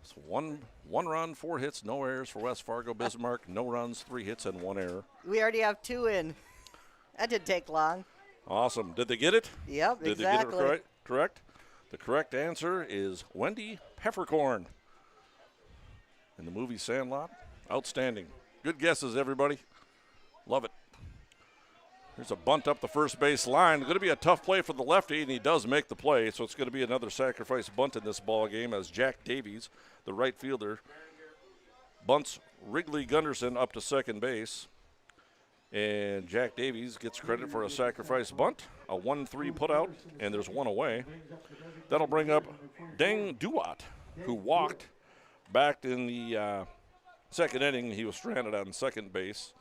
So one run, 4 hits, no errors for West Fargo. Bismarck, no runs, 3 hits, and 1 error. We already have 2 in. That didn't take long. Awesome. Did they get it? Yep, Did exactly. they get it correct? The correct answer is Wendy Peppercorn. In the movie Sandlot. Outstanding. Good guesses, everybody. Love it. Here's a bunt up the first base line. Going to be a tough play for the lefty, and he does make the play. So it's going to be another sacrifice bunt in this ball game as Jack Davies, the right fielder, bunts Wrigley Gunderson up to second base. And Jack Davies gets credit for a sacrifice bunt, a 1-3 putout, and there's 1 away. That'll bring up Deng Duat, who walked back in the second inning. He was stranded on second base.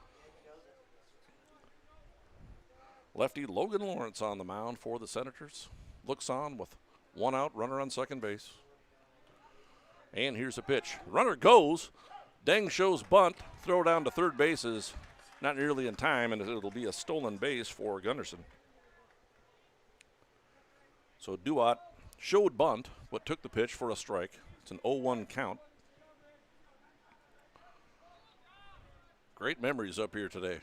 Lefty Logan Lawrence on the mound for the Senators. Looks on with 1 out, runner on second base. And here's a pitch. Runner goes. Deng shows bunt. Throw down to third base is not nearly in time, and it'll be a stolen base for Gunderson. So Duat showed bunt, but took the pitch for a strike. It's an 0-1 count. Great memories up here today.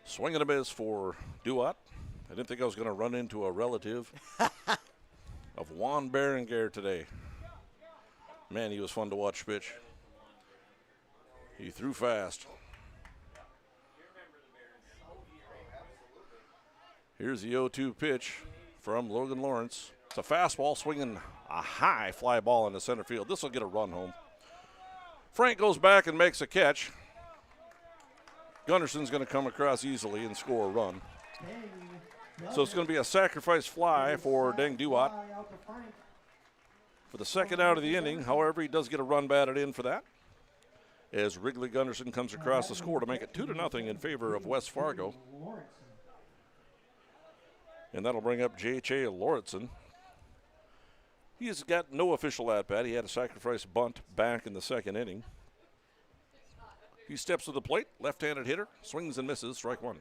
Swing and a miss for Duat. I didn't think I was going to run into a relative of Juan Berenguer today. Man, he was fun to watch pitch. He threw fast. Here's the 0-2 pitch from Logan Lawrence. It's a fastball swinging a high fly ball into center field. This will get a run home. Frank goes back and makes a catch. Gunderson's going to come across easily and score a run. So it's going to be a sacrifice fly for Deng Duat for the second out of the inning. However, he does get a run batted in for that, as Wrigley Gunderson comes across the score to make it 2-0 in favor of West Fargo. And that'll bring up J.J. Lauritsen. He's got no official at-bat. He had a sacrifice bunt back in the second inning. He steps to the plate, left-handed hitter, swings and misses, strike 1.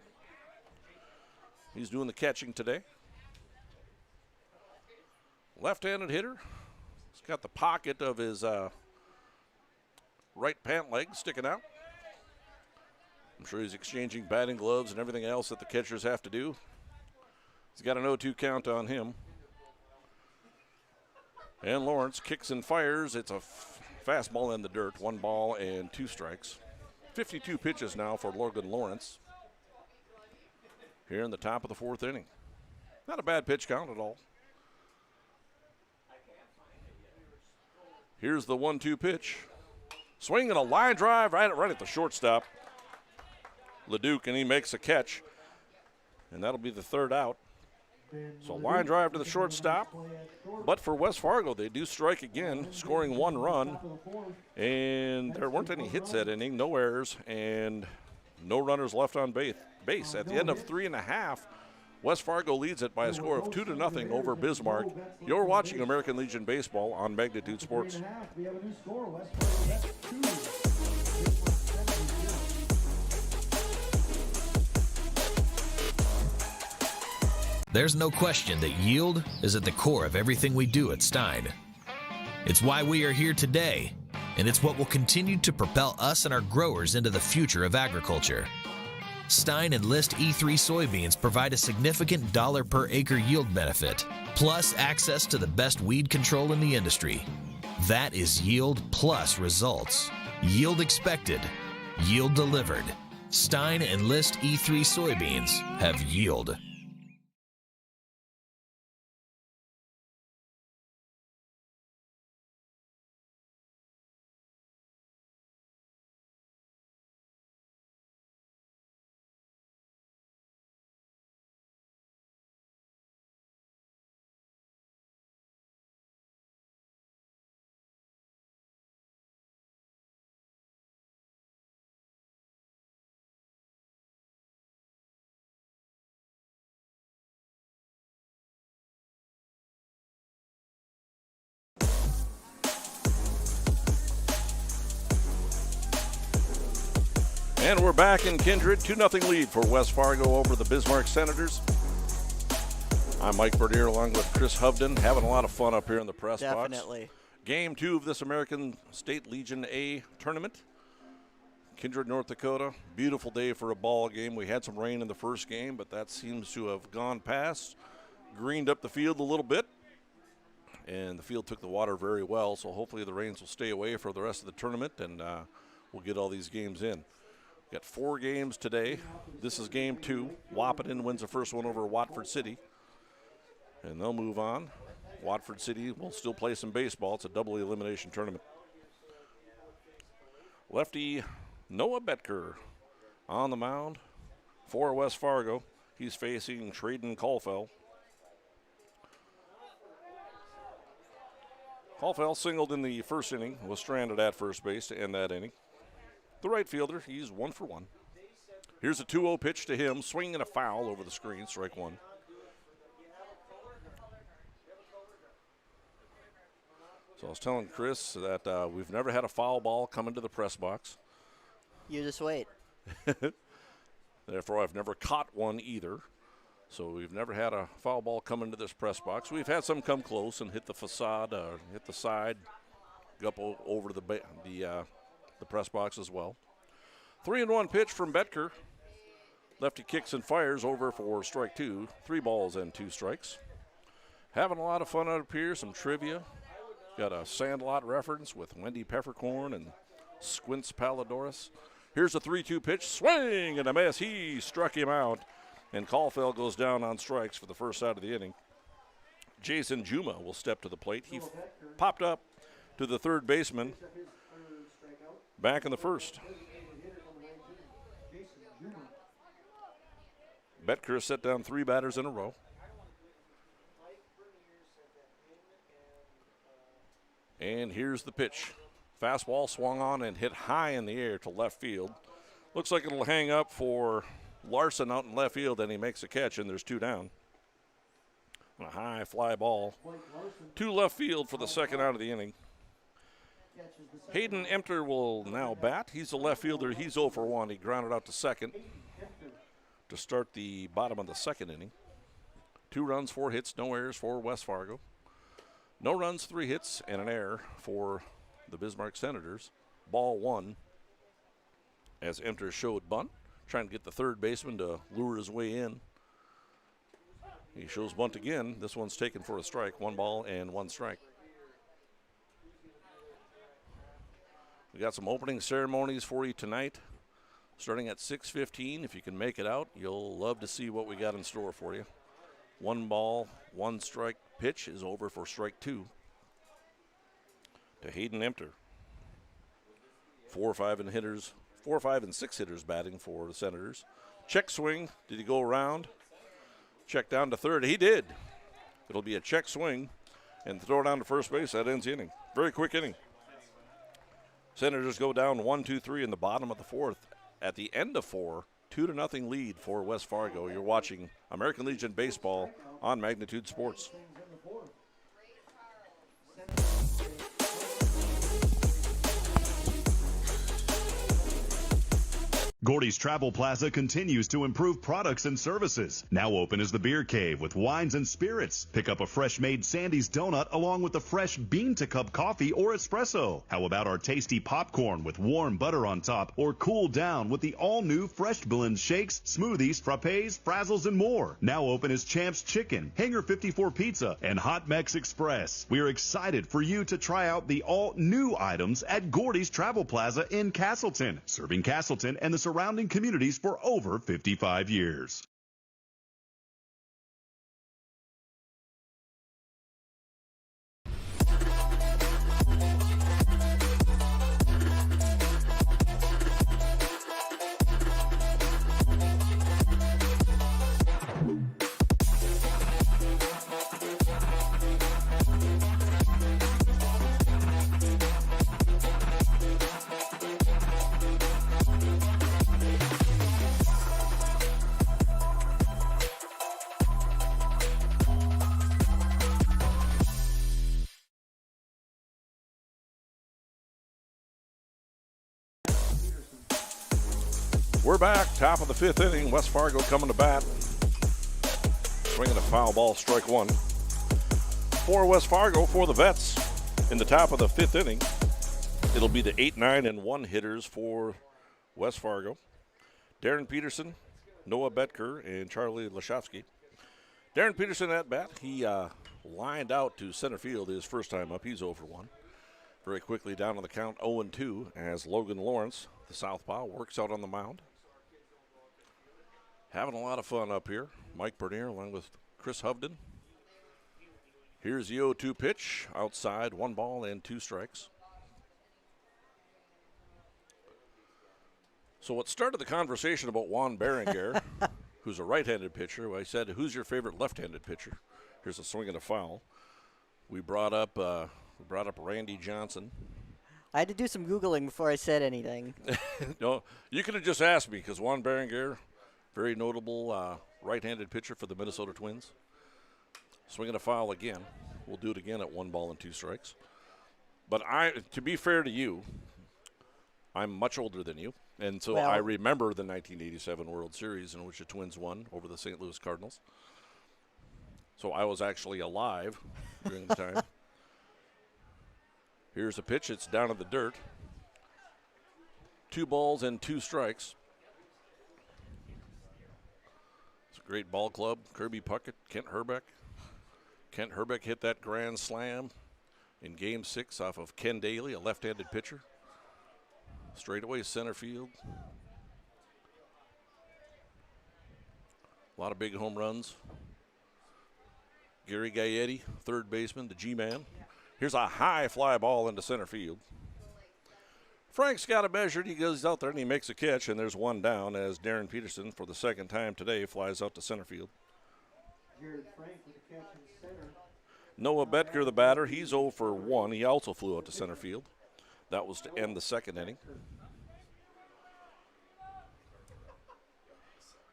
He's doing the catching today. Left-handed hitter. He's got the pocket of his right pant leg sticking out. I'm sure he's exchanging batting gloves and everything else that the catchers have to do. He's got an 0-2 count on him. And Lawrence kicks and fires. It's a fastball in the dirt. 1 ball and 2 strikes. 52 pitches now for Logan Lawrence here in the top of the 4th inning. Not a bad pitch count at all. Here's the 1-2 pitch. Swing and a line drive right at the shortstop. LeDuc, and he makes a catch. And that'll be the 3rd out. So line drive to the shortstop. But for West Fargo, they do strike again, scoring 1 run. And there weren't any hits that inning, no errors, and no runners left on base. At the end of 3.5, West Fargo leads it by a score of 2-0 over Bismarck. You're watching American Legion Baseball on Magnitude Sports. We have a new score. West Fargo, that's 2. There's no question that yield is at the core of everything we do at Stein. It's why we are here today, and it's what will continue to propel us and our growers into the future of agriculture. Stein Enlist E3 soybeans provide a significant dollar per acre yield benefit, plus access to the best weed control in the industry. That is yield plus results. Yield expected, yield delivered. Stein Enlist E3 soybeans have yield. And we're back in Kindred. 2-0 lead for West Fargo over the Bismarck Senators. I'm Mike Bernier along with Chris Hovden, having a lot of fun up here in the press box. Definitely. Game 2 of this American State Legion A tournament. Kindred, North Dakota. Beautiful day for a ball game. We had some rain in the first game, but that seems to have gone past. Greened up the field a little bit, and the field took the water very well, so hopefully the rains will stay away for the rest of the tournament, and we'll get all these games in. We've got 4 games today. This is game 2. Wahpeton wins the first one over Watford City, and they'll move on. Watford City will still play some baseball. It's a double elimination tournament. Lefty Noah Betker on the mound for West Fargo. He's facing Traden Caulfield. Caulfield singled in the first inning, was stranded at first base to end that inning. The right fielder, he's 1 for 1. Here's a 2-0 pitch to him, swinging a foul over the screen, strike 1. So I was telling Chris that we've never had a foul ball come into the press box. You just wait. Therefore, I've never caught one either. So we've never had a foul ball come into this press box. We've had some come close and hit the facade, hit the side, go up over the press box as well. 3-1 pitch from Betker. Lefty kicks and fires over for strike 2. 3 balls and 2 strikes. Having a lot of fun up here, some trivia. Got a Sandlot reference with Wendy Peppercorn and Squints Palladorus. Here's a 3-2 pitch, swing and a miss. He struck him out, and Caulfield goes down on strikes for the first out of the inning. Jason Juma will step to the plate. He popped up to the third baseman back in the first. Betker set down 3 batters in a row. And here's the pitch. Fastball swung on and hit high in the air to left field. Looks like it'll hang up for Larson out in left field, and he makes a catch, and there's 2 down. A high fly ball to left field for the second out of the inning. Hayden Emter will now bat. He's a left fielder. He's 0 for 1. He grounded out to second to start the bottom of the second inning. 2 runs, 4 hits, no errors for West Fargo. No runs, 3 hits, and an error for the Bismarck Senators. Ball 1 as Emter showed bunt, trying to get the third baseman to lure his way in. He shows bunt again. This one's taken for a strike. 1 ball and 1 strike. We got some opening ceremonies for you tonight, starting at 6:15. If you can make it out, you'll love to see what we got in store for you. 1 ball, 1 strike pitch is over for strike 2 to Hayden Emter. 4, 5, and 6 hitters batting for the Senators. Check swing. Did he go around? Check down to third. He did. It'll be a check swing and throw down to first base. That ends the inning. Very quick inning. Senators go down 1-2-3 in the bottom of the 4th. At the end of 4, 2-0 lead for West Fargo. You're watching American Legion Baseball on Magnitude Sports. Gordy's Travel Plaza continues to improve products and services. Now open is the Beer Cave with wines and spirits. Pick up a fresh-made Sandy's donut along with a fresh bean-to-cup coffee or espresso. How about our tasty popcorn with warm butter on top, or cool down with the all-new Fresh Blend shakes, smoothies, frappes, frazzles, and more. Now open is Champ's Chicken, Hangar 54 Pizza, and Hot Mex Express. We are excited for you to try out the all-new items at Gordy's Travel Plaza in Castleton, serving Castleton and the surrounding communities for over 55 years. We're back, top of the 5th inning. West Fargo coming to bat. Swinging a foul ball, strike one. For West Fargo, for the Vets, in the top of the 5th inning, it'll be the 8, 9, and 1 hitters for West Fargo. Darren Peterson, Noah Betker, and Charlie Lashowski. Darren Peterson at bat. He lined out to center field his first time up. He's 0 for 1. Very quickly down on the count, 0-2, as Logan Lawrence, the southpaw, works out on the mound. Having a lot of fun up here. Mike Bernier along with Chris Hovden. Here's the 0-2 pitch. Outside, 1 ball and 2 strikes. So what started the conversation about Juan Berenguer, who's a right-handed pitcher, I said, who's your favorite left-handed pitcher? Here's a swing and a foul. We brought up Randy Johnson. I had to do some Googling before I said anything. No, you could have just asked me, because Juan Berenguer, very notable right-handed pitcher for the Minnesota Twins. Swinging a foul again. We'll do it again at 1 ball and 2 strikes. But to be fair to you, I'm much older than you. And so I remember the 1987 World Series in which the Twins won over the St. Louis Cardinals. So I was actually alive during the time. Here's a pitch. It's down in the dirt. 2 balls and 2 strikes. It's a great ball club. Kirby Puckett, Kent Herbeck. Kent Herbeck hit that grand slam in Game 6 off of Ken Daly, a left-handed pitcher. Straightaway center field. A lot of big home runs. Gary Gaetti, third baseman, the G-man. Here's a high fly ball into center field. Frank's got it measured. He goes out there and he makes a catch, and there's 1 down as Darren Peterson, for the second time today, flies out to center field. Noah Betker, the batter, he's 0 for 1. He also flew out to center field. That was to end the 2nd inning.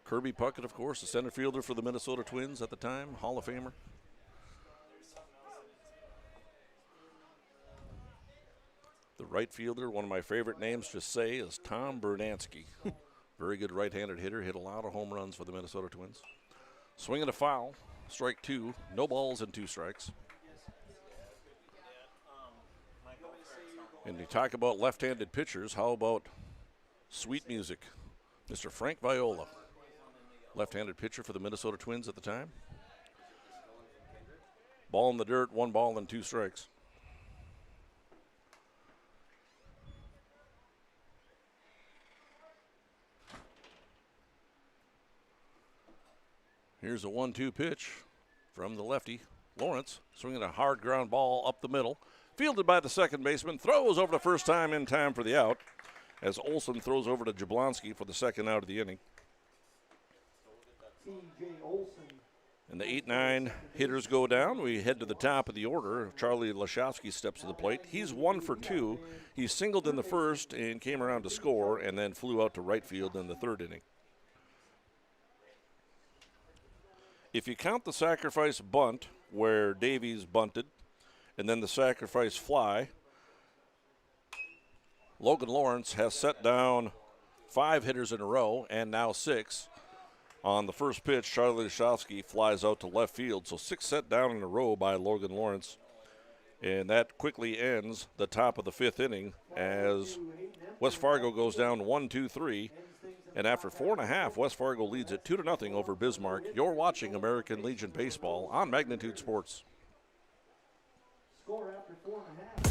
Kirby Puckett, of course, the center fielder for the Minnesota Twins at the time, Hall of Famer. The right fielder, one of my favorite names to say, is Tom Bernansky. Very good right-handed hitter, hit a lot of home runs for the Minnesota Twins. Swinging a foul, strike 2, no balls and 2 strikes. And you talk about left-handed pitchers, how about sweet music? Mr. Frank Viola, left-handed pitcher for the Minnesota Twins at the time. Ball in the dirt, 1 ball and 2 strikes. Here's a 1-2 pitch from the lefty. Lawrence swinging a hard ground ball up the middle. Fielded by the second baseman. Throws over the first time in time for the out. As Olson throws over to Jablonski for the second out of the inning. And the 8-9 hitters go down. We head to the top of the order. Charlie Lashowski steps to the plate. He's 1 for 2. He singled in the first and came around to score and then flew out to right field in the 3rd inning. If you count the sacrifice bunt where Davies bunted and then the sacrifice fly, Logan Lawrence has set down 5 hitters in a row and now 6. On the first pitch, Charlie Lashowski flies out to left field. So 6 set down in a row by Logan Lawrence. And that quickly ends the top of the 5th inning as West Fargo goes down 1-2-3. And after 4.5, West Fargo leads it 2-0 over Bismarck. You're watching American Legion Baseball on Magnitude Sports. Score after 4.5.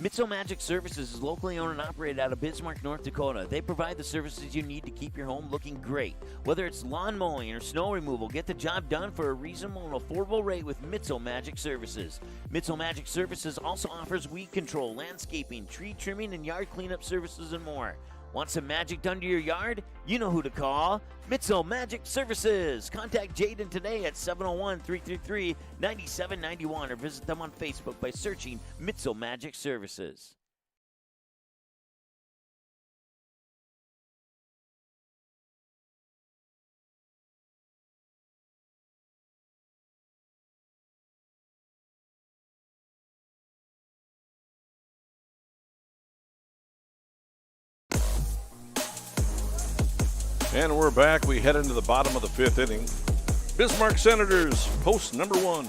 Mitzel Magic Services is locally owned and operated out of Bismarck, North Dakota. They provide the services you need to keep your home looking great. Whether it's lawn mowing or snow removal, get the job done for a reasonable and affordable rate with Mitzel Magic Services. Mitzel Magic Services also offers weed control, landscaping, tree trimming, and yard cleanup services and more. Want some magic done to your yard? You know who to call. Mitzel Magic Services. Contact Jaden today at 701-333-9791 or visit them on Facebook by searching Mitzel Magic Services. And we're back. We head into the bottom of the 5th inning. Bismarck Senators, post number 1,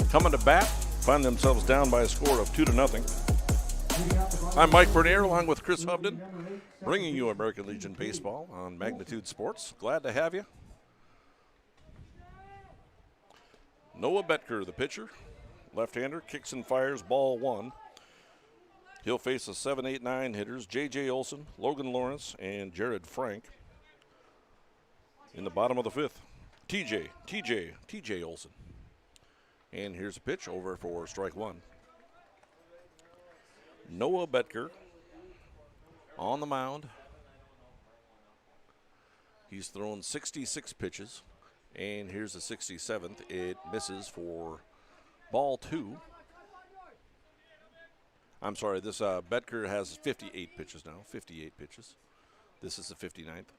coming to bat, find themselves down by a score of 2-0. I'm Mike Bernier along with Chris Hovden, bringing you American Legion Baseball on Magnitude Sports. Glad to have you. Noah Betker, the pitcher, left-hander, kicks and fires, ball 1. He'll face the 7, 8, 9 hitters, J.J. Olson, Logan Lawrence, and Jared Frank. In the bottom of the 5th, TJ Olson. And here's a pitch over for strike 1. Noah Betker on the mound. He's thrown 66 pitches, and here's the 67th. It misses for ball 2. I'm sorry, this Betker has 58 pitches now, 58 pitches. This is the 59th.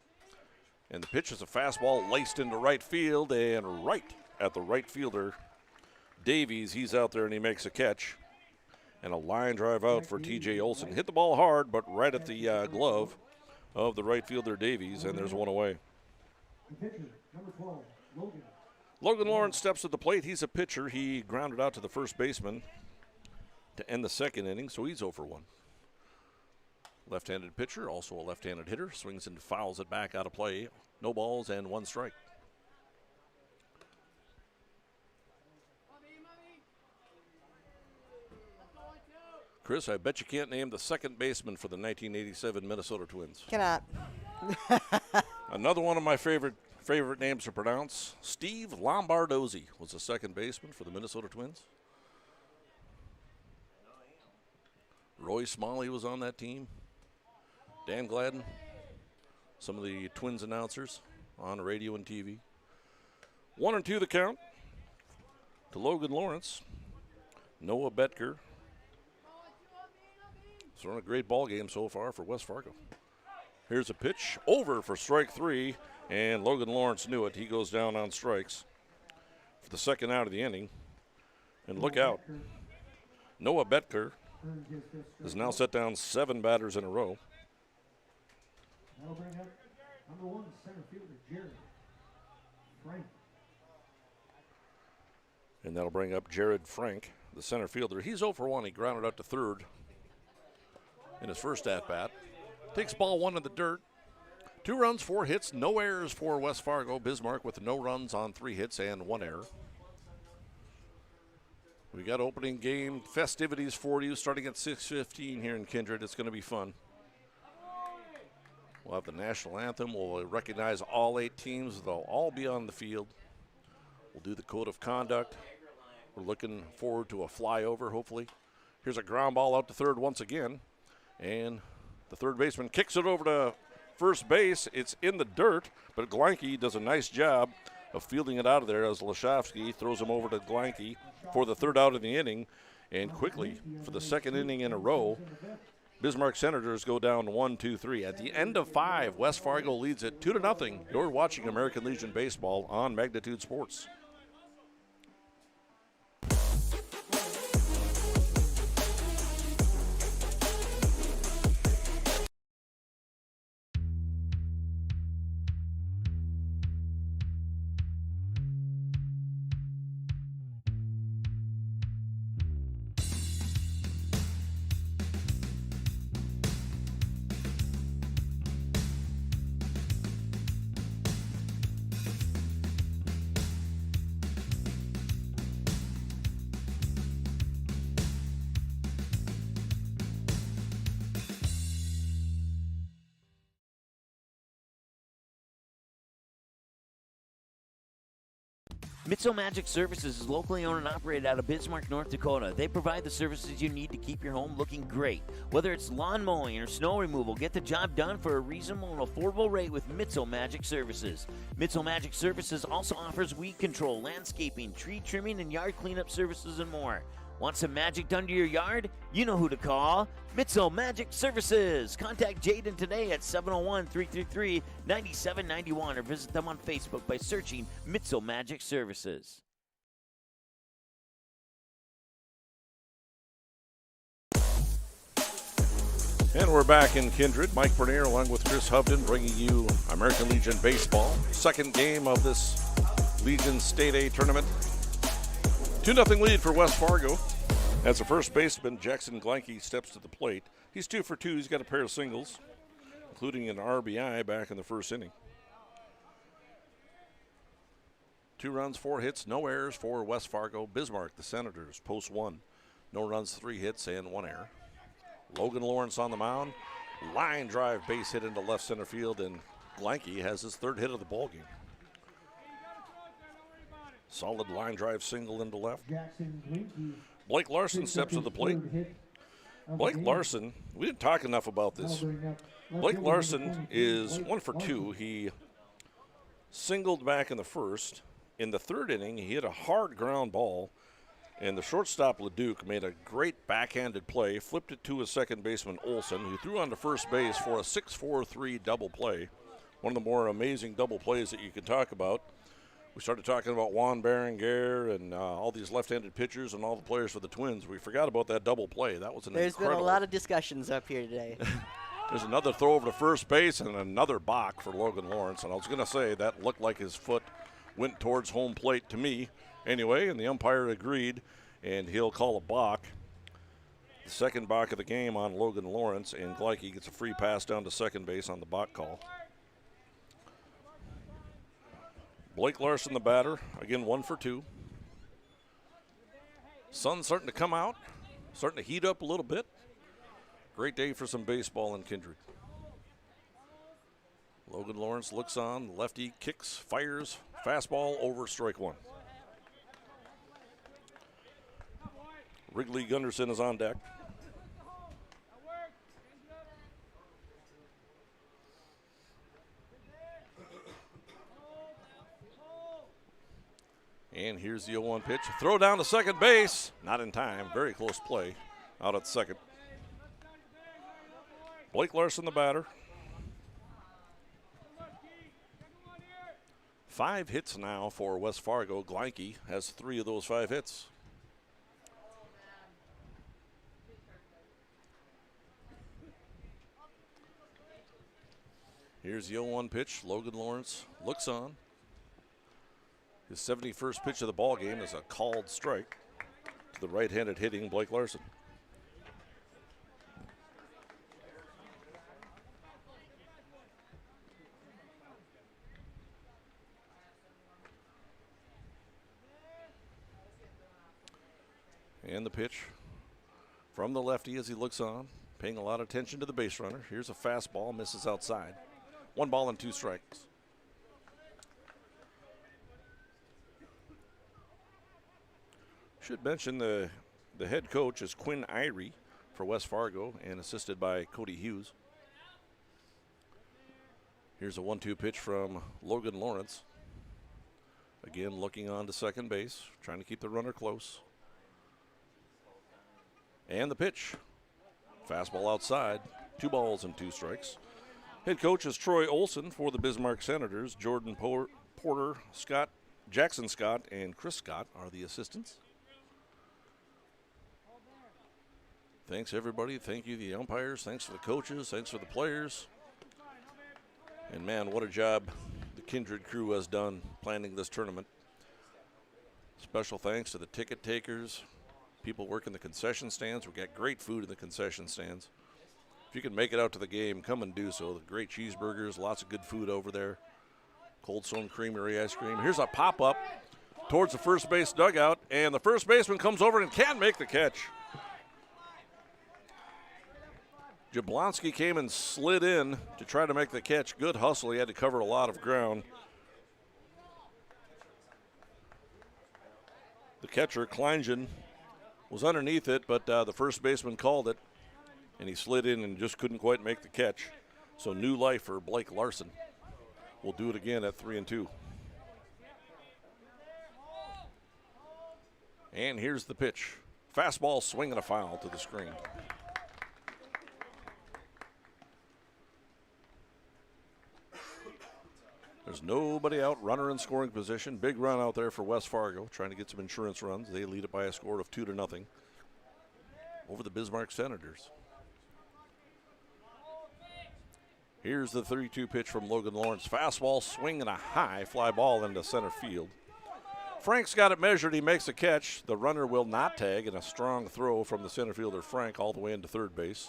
And the pitch is a fastball laced into right field and right at the right fielder, Davies. He's out there and he makes a catch. And a line drive out for T.J. Olson. Hit the ball hard, but right at the glove of the right fielder, Davies, and there's one away. Logan Lawrence steps at the plate. He's a pitcher. He grounded out to the first baseman to end the 2nd inning, so he's 0 for 1. Left-handed pitcher, also a left-handed hitter, swings and fouls it back out of play. No balls and 1 strike. Chris, I bet you can't name the second baseman for the 1987 Minnesota Twins. Cannot. Another one of my favorite names to pronounce, Steve Lombardozzi was the second baseman for the Minnesota Twins. Roy Smalley was on that team. Dan Gladden, some of the Twins announcers on radio and TV. 1-2 the count to Logan Lawrence. Noah Betker. Throwing a great ball game so far for West Fargo. Here's a pitch over for strike 3, and Logan Lawrence knew it. He goes down on strikes for the 2nd out of the inning. And look out. Noah Betker has now set down 7 batters in a row. That'll bring up number 1 center fielder Jared Frank. And that'll bring up Jared Frank, the center fielder. He's 0 for 1. He grounded out to 3rd in his first at-bat. Takes ball 1 in the dirt. 2 runs, 4 hits, no errors for West Fargo. Bismarck with no runs on 3 hits and 1 error. We got opening game festivities for you starting at 6:15 here in Kindred. It's going to be fun. We'll have the national anthem. We'll recognize all 8 teams. They'll all be on the field. We'll do the code of conduct. We're looking forward to a flyover, hopefully. Here's a ground ball out to 3rd once again. And the 3rd baseman kicks it over to first base. It's in the dirt, but Glanke does a nice job of fielding it out of there as Lashovsky throws him over to Glanke for the 3rd out of the inning. And quickly, for the 2nd inning in a row, Bismarck Senators go down 1-2-3. At the end of 5, West Fargo leads it 2-0. You're watching American Legion Baseball on Magnitude Sports. Mitzel Magic Services is locally owned and operated out of Bismarck, North Dakota. They provide the services you need to keep your home looking great. Whether it's lawn mowing or snow removal, get the job done for a reasonable and affordable rate with Mitzel Magic Services. Mitzel Magic Services also offers weed control, landscaping, tree trimming, and yard cleanup services and more. Want some magic done to your yard? You know who to call. Mitzel Magic Services. Contact Jaden today at 701-333-9791 or visit them on Facebook by searching Mitzel Magic Services. And we're back in Kindred. Mike Bernier along with Chris Hovden bringing you American Legion Baseball. Second game of this Legion State A tournament. 2-0 lead for West Fargo. As the first baseman, Jackson Glanke steps to the plate. He's 2 for 2. He's got a pair of singles, including an RBI back in the first inning. 2 runs, 4 hits, no errors for West Fargo. Bismarck, the Senators, post 1. No runs, 3 hits, and 1 error. Logan Lawrence on the mound. Line drive base hit into left center field, and Glanke has his 3rd hit of the ballgame. Solid line drive single into left. Blake Larson steps to the plate. Blake Larson, we didn't talk enough about this. Blake Larson is 1 for 2. He singled back in the first. In the 3rd inning, he hit a hard ground ball, and the shortstop LeDuc made a great backhanded play, flipped it to his second baseman Olson, who threw on to first base for a 6-4-3 double play. One of the more amazing double plays that you can talk about. We started talking about Juan Berenguer and all these left-handed pitchers and all the players for the Twins. We forgot about that double play. That was There's been a lot of discussions up here today. There's another throw over to first base and another balk for Logan Lawrence. And I was going to say that looked like his foot went towards home plate to me anyway, and the umpire agreed, and he'll call a balk. The second balk of the game on Logan Lawrence, and Gleiche gets a free pass down to second base on the balk call. Blake Larson, the batter, again 1 for 2. Sun's starting to come out, starting to heat up a little bit. Great day for some baseball in Kindred. Logan Lawrence looks on, lefty kicks, fires, fastball over strike 1. Wrigley Gunderson is on deck. And here's the 0-1 pitch. Throw down to second base. Not in time. Very close play out at second. Blake Larson, the batter. 5 hits now for West Fargo. Glanke has 3 of those 5 hits. Here's the 0-1 pitch. Logan Lawrence looks on. His 71st pitch of the ball game is a called strike to the right-handed hitting Blake Larson. And the pitch from the lefty as he looks on, paying a lot of attention to the base runner. Here's a fastball, misses outside. 1 ball and 2 strikes. Should mention the head coach is Quinn Irie for West Fargo and assisted by Cody Hughes. Here's a 1-2 pitch from Logan Lawrence. Again, looking on to second base, trying to keep the runner close. And the pitch. Fastball outside. 2 balls and 2 strikes. Head coach is Troy Olson for the Bismarck Senators. Jordan Porter, Jackson Scott, and Chris Scott are the assistants. Thanks, everybody. Thank you, the umpires. Thanks for the coaches. Thanks for the players. And, man, what a job the Kindred crew has done planning this tournament. Special thanks to the ticket takers, people working the concession stands. We got great food in the concession stands. If you can make it out to the game, come and do so. The great cheeseburgers, lots of good food over there. Cold Stone Creamery ice cream. Here's a pop-up towards the first base dugout, and the first baseman comes over and can't make the catch. Jablonski came and slid in to try to make the catch. Good hustle. He had to cover a lot of ground. The catcher, Kleingen, was underneath it, but the first baseman called it, and he slid in and just couldn't quite make the catch. So new life for Blake Larson. We'll do it again at 3-2. And here's the pitch. Fastball swing and a foul to the screen. There's nobody out, runner in scoring position. Big run out there for West Fargo, trying to get some insurance runs. They lead it by a score of 2-0 over the Bismarck Senators. Here's the 3-2 pitch from Logan Lawrence. Fastball swing and a high fly ball into center field. Frank's got it measured. He makes a catch. The runner will not tag, and a strong throw from the center fielder Frank all the way into third base.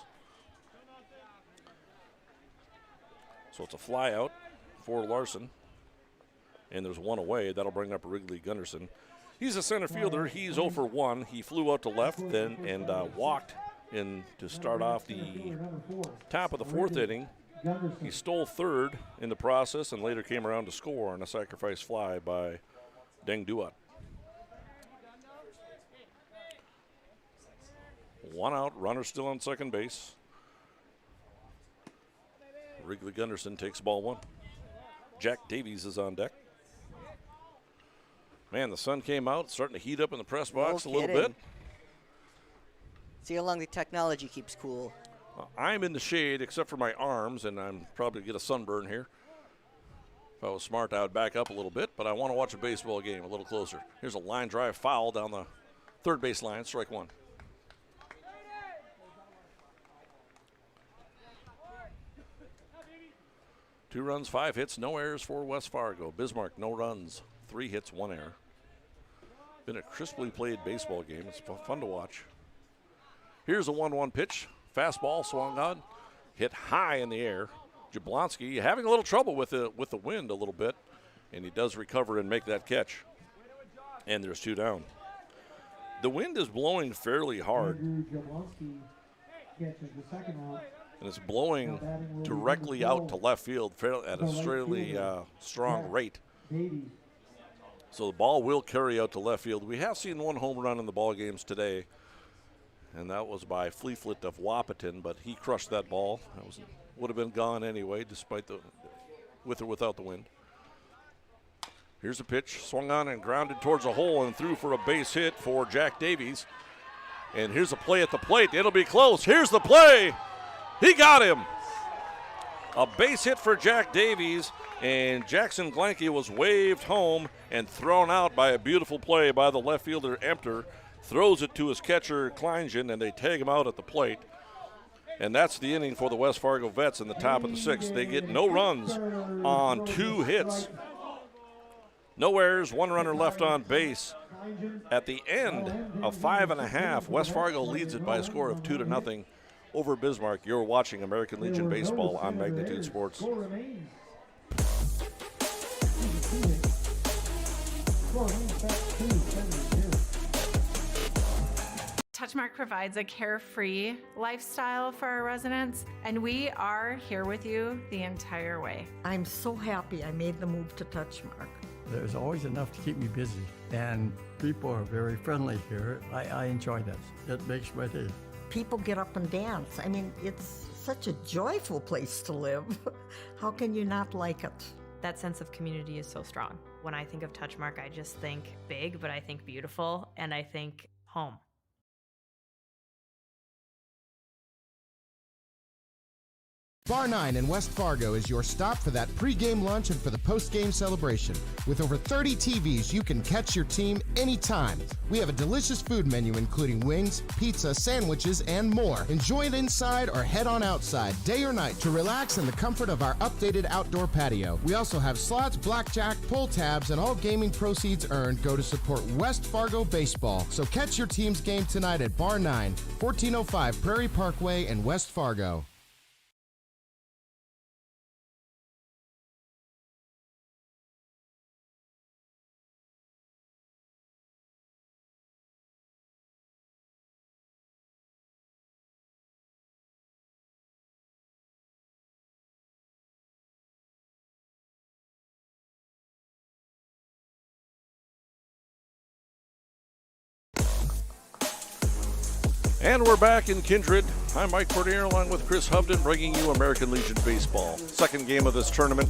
So it's a fly out for Larson, and there's one away. That'll bring up Wrigley Gunderson. He's a center fielder. He's 0 for 1. He flew out to left then and walked in to start off the top of the fourth inning. He stole third in the process and later came around to score on a sacrifice fly by Deng Duat. One out, runner still on second base. Wrigley Gunderson takes ball one. Jack Davies is on deck. Man, the sun came out, starting to heat up in the press box a little bit. See how long the technology keeps cool. I'm in the shade except for my arms, and I'm probably get a sunburn here. If I was smart, I would back up a little bit, but I want to watch a baseball game a little closer. Here's a line drive foul down the third base line, strike one. Two runs, 5 hits, no errors for West Fargo. Bismarck, no runs, 3 hits, 1 error. Been a crisply played baseball game. It's fun to watch. Here's a 1-1 pitch. Fastball swung on, hit high in the air. Jablonski having a little trouble with the wind a little bit, and he does recover and make that catch. And there's 2 down. The wind is blowing fairly hard. And it's blowing directly out to left field at a fairly strong rate. So the ball will carry out to left field. We have seen 1 home run in the ball games today, and that was by Fleeflet of Wahpeton, but he crushed that ball. That would have been gone anyway, despite with or without the wind. Here's a pitch, swung on and grounded towards a hole and threw for a base hit for Jack Davies. And here's a play at the plate. It'll be close. Here's the play. He got him. A base hit for Jack Davies, and Jackson Glanke was waved home and thrown out by a beautiful play by the left fielder Emter. Throws it to his catcher Kleingen, and they tag him out at the plate. And that's the inning for the West Fargo Vets in the top of the 6th. They get no runs on 2 hits. No errors, 1 runner left on base. At the end of 5.5, West Fargo leads it by a score of 2-0 over Bismarck. You're watching American Legion Baseball on Magnitude Sports. Touchmark provides a carefree lifestyle for our residents, and we are here with you the entire way. I'm so happy I made the move to Touchmark. There's always enough to keep me busy, and people are very friendly here. I enjoy that. It makes my day. People get up and dance. I mean, it's such a joyful place to live. How can you not like it? That sense of community is so strong. When I think of Touchmark, I just think big, but I think beautiful, and I think home. Bar 9 in West Fargo is your stop for that pregame lunch and for the postgame celebration. With over 30 TVs, you can catch your team anytime. We have a delicious food menu including wings, pizza, sandwiches, and more. Enjoy it inside or head on outside, day or night, to relax in the comfort of our updated outdoor patio. We also have slots, blackjack, pull tabs, and all gaming proceeds earned go to support West Fargo baseball. So catch your team's game tonight at Bar 9, 1405 Prairie Parkway in West Fargo. And we're back in Kindred. I'm Mike Portier along with Chris Hovden, bringing you American Legion Baseball. Second game of this tournament,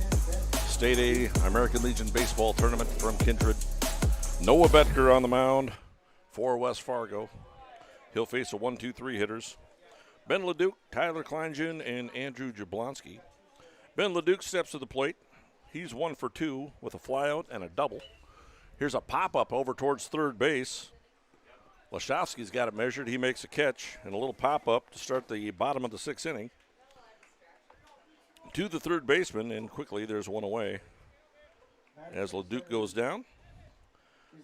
State A American Legion Baseball Tournament from Kindred. Noah Betker on the mound for West Fargo. He'll face the 1-2-3 hitters. Ben Leduc, Tyler Kleingen, and Andrew Jablonski. Ben Leduc steps to the plate. He's 1 for 2 with a flyout and a double. Here's a pop-up over towards third base. Lashowski's got it measured. He makes a catch and a little pop-up to start the bottom of the 6th inning. To the third baseman, and quickly there's one away. As Leduc goes down,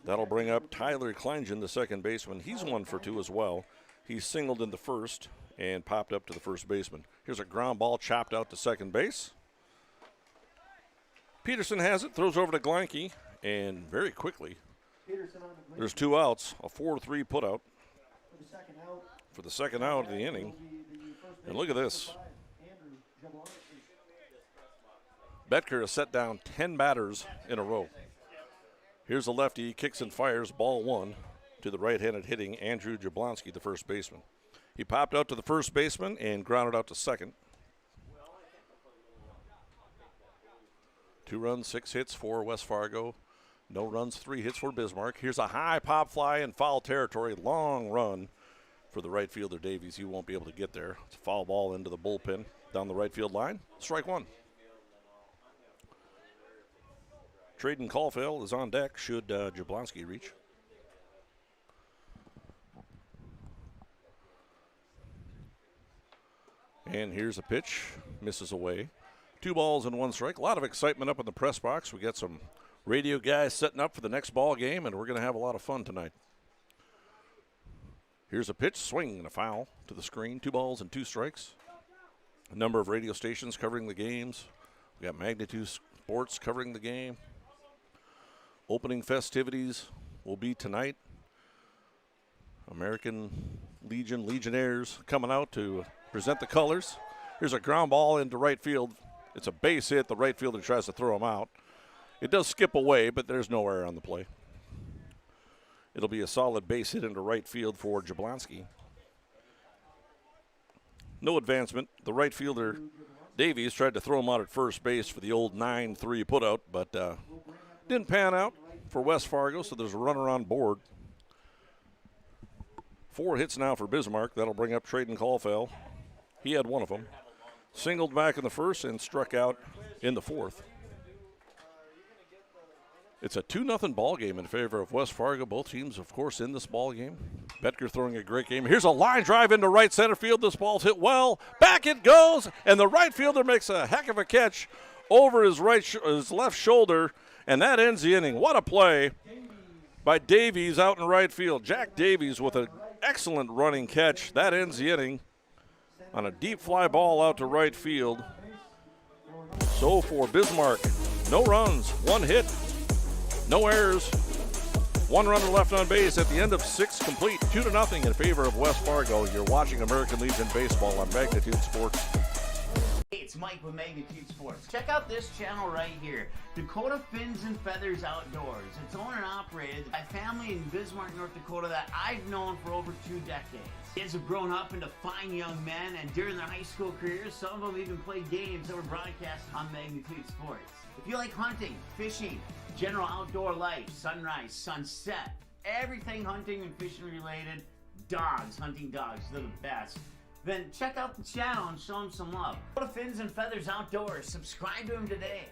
that'll bring up Tyler Kleingen, the second baseman. He's 1 for 2 as well. He's singled in the first and popped up to the first baseman. Here's a ground ball chopped out to second base. Peterson has it, throws over to Glanke, and very quickly, there's 2 outs, a 4-3 putout for the second out of the inning. And look at this. Betker has set down 10 batters in a row. Here's a lefty, kicks and fires, ball 1 to the right-handed hitting Andrew Jablonski, the first baseman. He popped out to the first baseman and grounded out to second. 2 runs, 6 hits for West Fargo. No runs, 3 hits for Bismarck. Here's a high pop fly in foul territory. Long run for the right fielder, Davies. He won't be able to get there. It's a foul ball into the bullpen down the right field line. Strike 1. Traden Caulfield is on deck should Jablonski reach. And here's a pitch. Misses away. 2 balls and 1 strike. A lot of excitement up in the press box. We got some radio guys setting up for the next ball game, and we're going to have a lot of fun tonight. Here's a pitch, swing and a foul to the screen. 2 balls and 2 strikes. A number of radio stations covering the games. We got Magnitude Sports covering the game. Opening festivities will be tonight. American Legion Legionnaires coming out to present the colors. Here's a ground ball into right field. It's a base hit. The right fielder tries to throw him out. It does skip away, but there's no error on the play. It'll be a solid base hit into right field for Jablonski. No advancement. The right fielder, Davies, tried to throw him out at first base for the old 9-3 putout, but didn't pan out for West Fargo, so there's a runner on board. 4 hits now for Bismarck. That'll bring up Traden Caulfield. He had 1 of them. Singled back in the first and struck out in the 4th. It's a 2-0 ball game in favor of West Fargo. Both teams, of course, in this ball game. Betker throwing a great game. Here's a line drive into right center field. This ball's hit well. Back it goes, and the right fielder makes a heck of a catch over his left shoulder, and that ends the inning. What a play by Davies out in right field. Jack Davies with an excellent running catch. That ends the inning on a deep fly ball out to right field. So for Bismarck, no runs, 1 hit, no errors, 1 runner left on base at the end of 6 complete, 2-0 in favor of West Fargo. You're watching American Legion Baseball on Magnitude Sports. Hey, it's Mike with Magnitude Sports. Check out this channel right here, Dakota Fins and Feathers Outdoors. It's owned and operated by a family in Bismarck, North Dakota that I've known for over 2 decades. Kids have grown up into fine young men, and during their high school careers, some of them even played games that were broadcast on Magnitude Sports. If you like hunting, fishing, general outdoor life, sunrise, sunset, everything hunting and fishing related, dogs, hunting dogs, they're the best. Then check out the channel and show them some love. Go to Fins and Feathers Outdoors. Subscribe to them today.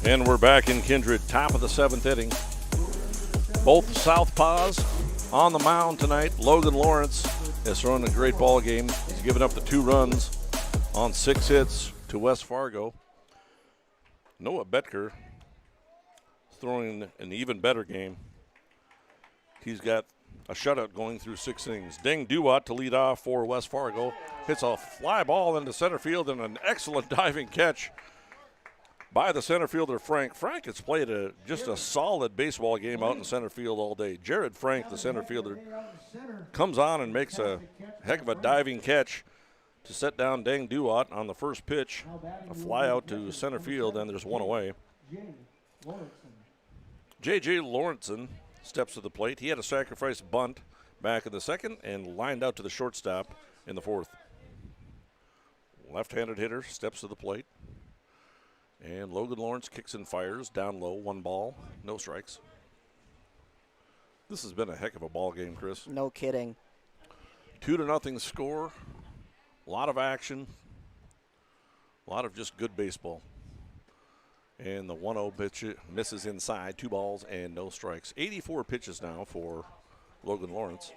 And we're back in Kindred, top of the 7th inning. Both Southpaws on the mound tonight. Logan Lawrence has thrown a great ball game. He's given up the 2 runs on 6 hits to West Fargo. Noah Betker throwing an even better game. He's got a shutout going through 6 innings. Deng Duat to lead off for West Fargo. Hits a fly ball into center field and an excellent diving catch by the center fielder, Frank. Frank has played just a solid baseball game out in center field all day. Jared Frank, the center fielder, comes on and makes a heck of a diving catch to set down Deng Duat on the first pitch. A fly out to center field, and there's one away. J.J. Lawrenson steps to the plate. He had a sacrifice bunt back in the second and lined out to the shortstop in the fourth. Left-handed hitter steps to the plate. And Logan Lawrence kicks and fires down low, 1 ball, no strikes. This has been a heck of a ball game, Chris. No kidding. 2-0 score. A lot of action. A lot of just good baseball. And the 1-0 pitch misses inside, 2 balls and no strikes. 84 pitches now for Logan Lawrence.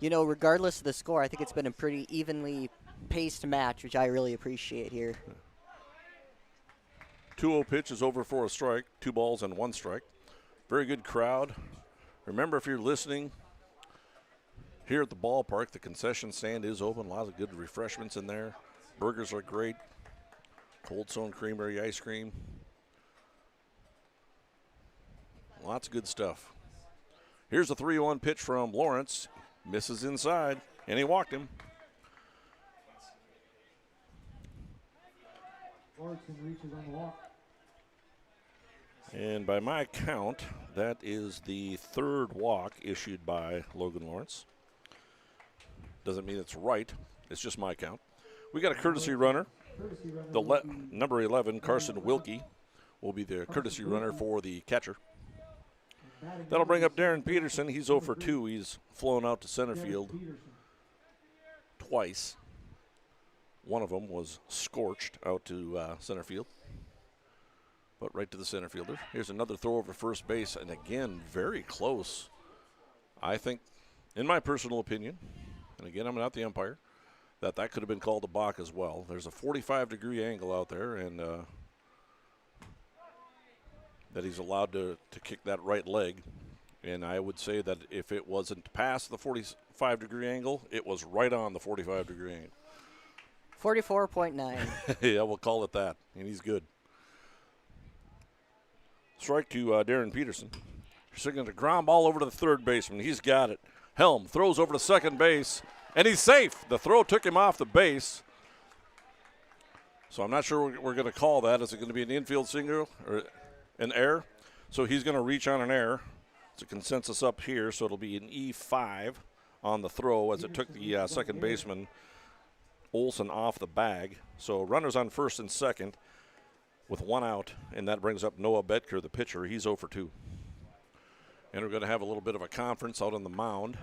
You know, regardless of the score, I think it's been a pretty evenly paced match, which I really appreciate here. 2-0 pitch is over for a strike, 2 balls and 1 strike. Very good crowd. Remember, if you're listening, here at the ballpark, the concession stand is open. Lots of good refreshments in there. Burgers are great. Cold Stone Creamery ice cream. Lots of good stuff. Here's a 3-1 pitch from Lawrence. Misses inside, and he walked him. Lawrence reaches on the walk. And by my count, that is the 3rd walk issued by Logan Lawrence. Doesn't mean it's right. It's just my count. We got a courtesy runner. The number 11, Carson Wilkie, will be the courtesy runner for the catcher. That'll bring up Darren Peterson. He's 0 for 2. He's flown out to center field twice. One of them was scorched out to center field, but right to the center fielder. Here's another throw over first base, and again, very close. I think, in my personal opinion, and again, I'm not the umpire, that could have been called a balk as well. There's a 45-degree angle out there, and that he's allowed to kick that right leg. And I would say that if it wasn't past the 45-degree angle, it was right on the 45-degree angle. 44.9. Yeah, we'll call it that, and he's good. Strike to Darren Peterson. Singing a ground ball over to the third baseman. He's got it. Helm throws over to second base, and he's safe. The throw took him off the base. So I'm not sure we're going to call that. Is it going to be an infield single or an error? So he's going to reach on an error. It's a consensus up here, so it'll be an E5 on the throw as it took the second baseman Olsen off the bag. So runners on first and second with 1 out, and that brings up Noah Betker, the pitcher. He's 0 for 2. And we're going to have a little bit of a conference out on the mound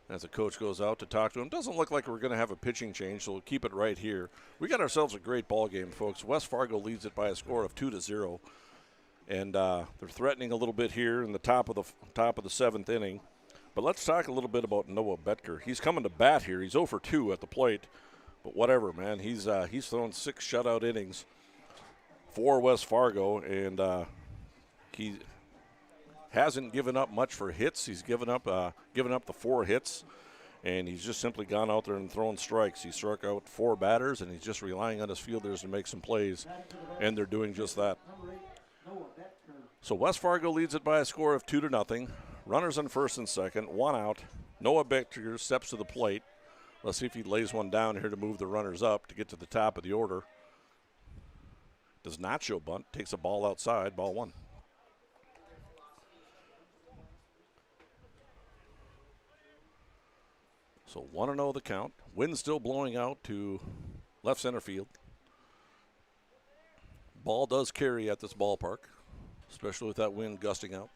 as the coach goes out to talk to him. Doesn't look like we're going to have a pitching change, so we'll keep it right here. We got ourselves a great ball game, folks. West Fargo leads it by a score of 2-0. And they're threatening a little bit here in the top of the 7th inning. But let's talk a little bit about Noah Betker. He's coming to bat here. He's 0 for 2 at the plate. But whatever, man. He's thrown 6 shutout innings for West Fargo, and he hasn't given up much for hits. He's given up the 4 hits, and he's just simply gone out there and thrown strikes. He struck out 4 batters, and he's just relying on his fielders to make some plays, and they're doing just that. So West Fargo leads it by a score of 2-0. Runners on first and second, 1 out. Noah Betker steps to the plate. Let's see if he lays one down here to move the runners up to get to the top of the order. Does not show bunt. Takes a ball outside. Ball 1. So 1-0 the count. Wind still blowing out to left center field. Ball does carry at this ballpark, especially with that wind gusting out.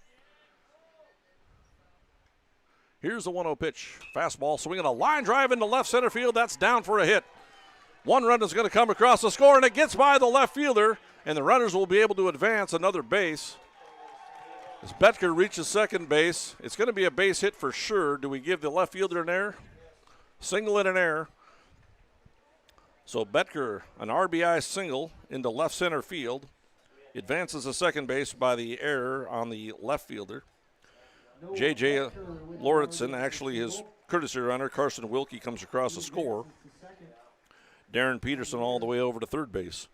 Here's the 1-0 pitch. Fastball swinging a line drive into left center field. That's down for a hit. 1 run is going to come across the score, and it gets by the left fielder, and the runners will be able to advance another base. As Betker reaches second base, it's going to be a base hit for sure. Do we give the left fielder an error? Single and an error. So Betker, an RBI single into left center field. Advances to second base by the error on the left fielder. J.J. Lauritsen, actually his courtesy runner, Carson Wilkie, comes across the score. Darren Peterson all the way over to third base.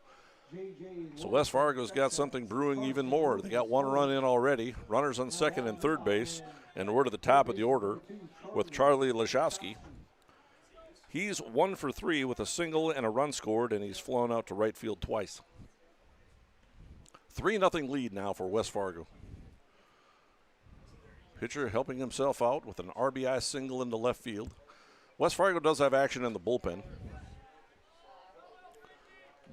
So West Fargo's got something brewing even more. They got one run in already. Runners on second and third base, and we're to the top of the order with Charlie Lashowski. He's 1 for 3 with a single and a run scored, and he's flown out to right field twice. 3-0 lead now for West Fargo. Pitcher helping himself out with an RBI single into left field. West Fargo does have action in the bullpen.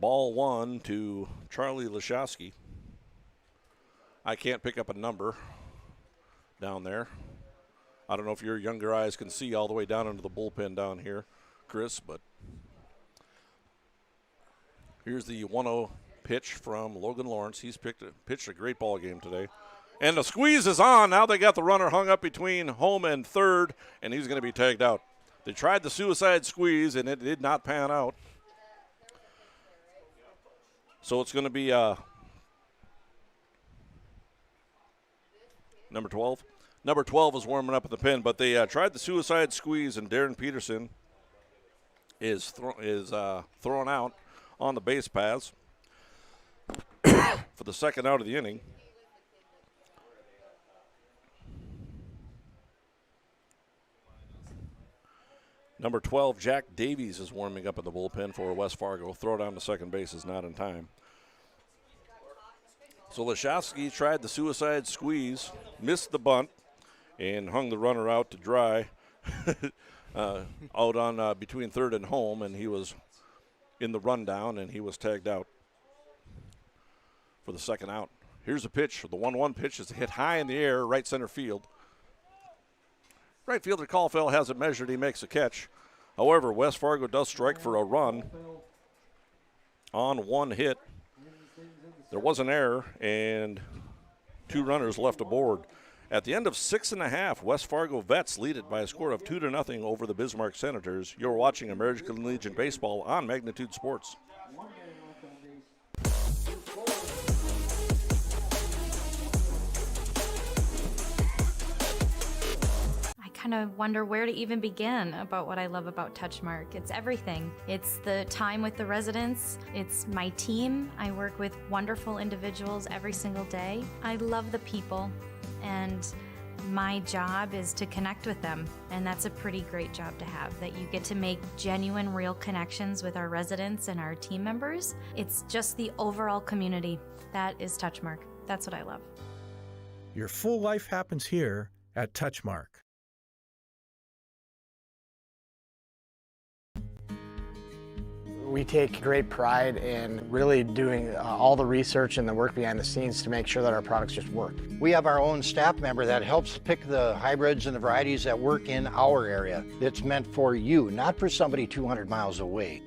Ball 1 to Charlie Lashowski. I can't pick up a number down there. I don't know if your younger eyes can see all the way down into the bullpen down here, Chris, but here's the 1-0 pitch from Logan Lawrence. He's pitched a great ball game today. And the squeeze is on. Now they got the runner hung up between home and third, and he's going to be tagged out. They tried the suicide squeeze, and it did not pan out. So it's going to be number 12. Number 12 is warming up at the pen, but they tried the suicide squeeze, and Darren Peterson is thrown out on the base paths for the second out of the inning. Number 12, Jack Davies, is warming up at the bullpen for West Fargo. Throw down to second base is not in time. So Lashowski tried the suicide squeeze, missed the bunt, and hung the runner out to dry out on between third and home, and he was in the rundown, and he was tagged out for the second out. Here's a pitch. The 1-1 pitch is hit high in the air, right center field. Right fielder Caulfield has it measured. He makes a catch. However, West Fargo does strike for a run on one hit. There was an error, and 2 runners left aboard. At the end of 6.5, West Fargo Vets lead it by a score of 2-0 over the Bismarck Senators. You're watching American Legion Baseball on Magnitude Sports. Kind of wonder where to even begin about what I love about Touchmark. It's everything. It's the time with the residents. It's my team. I work with wonderful individuals every single day. I love the people, and my job is to connect with them, and that's a pretty great job to have, that you get to make genuine, real connections with our residents and our team members. It's just the overall community. That is Touchmark. That's what I love. Your full life happens here at Touchmark. We take great pride in really doing all the research and the work behind the scenes to make sure that our products just work. We have our own staff member that helps pick the hybrids and the varieties that work in our area. It's meant for you, not for somebody 200 miles away.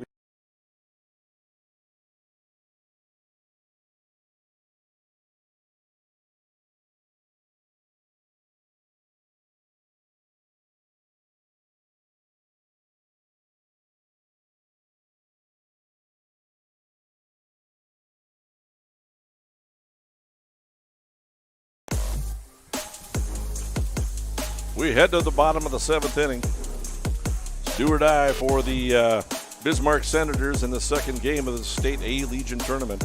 We head to the bottom of the 7th inning. It's do or die for the Bismarck Senators in the second game of the State A Legion Tournament.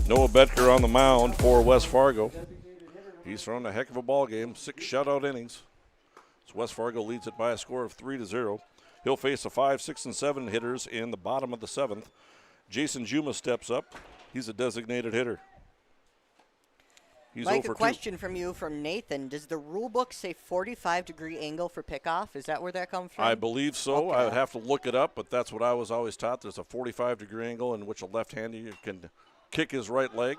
Noah Betker on the mound for West Fargo. He's thrown a heck of a ball game, 6 shutout innings. So West Fargo leads it by a score of 3-0. He'll face the 5, 6, and 7 hitters in the bottom of the 7th. Jason Juma steps up. He's a designated hitter. He's Mike, a question from you from Nathan. Does the rule book say 45-degree angle for pickoff? Is that where that comes from? I believe so. Okay. I would have to look it up, but that's what I was always taught. There's a 45-degree angle in which a left-hander can kick his right leg.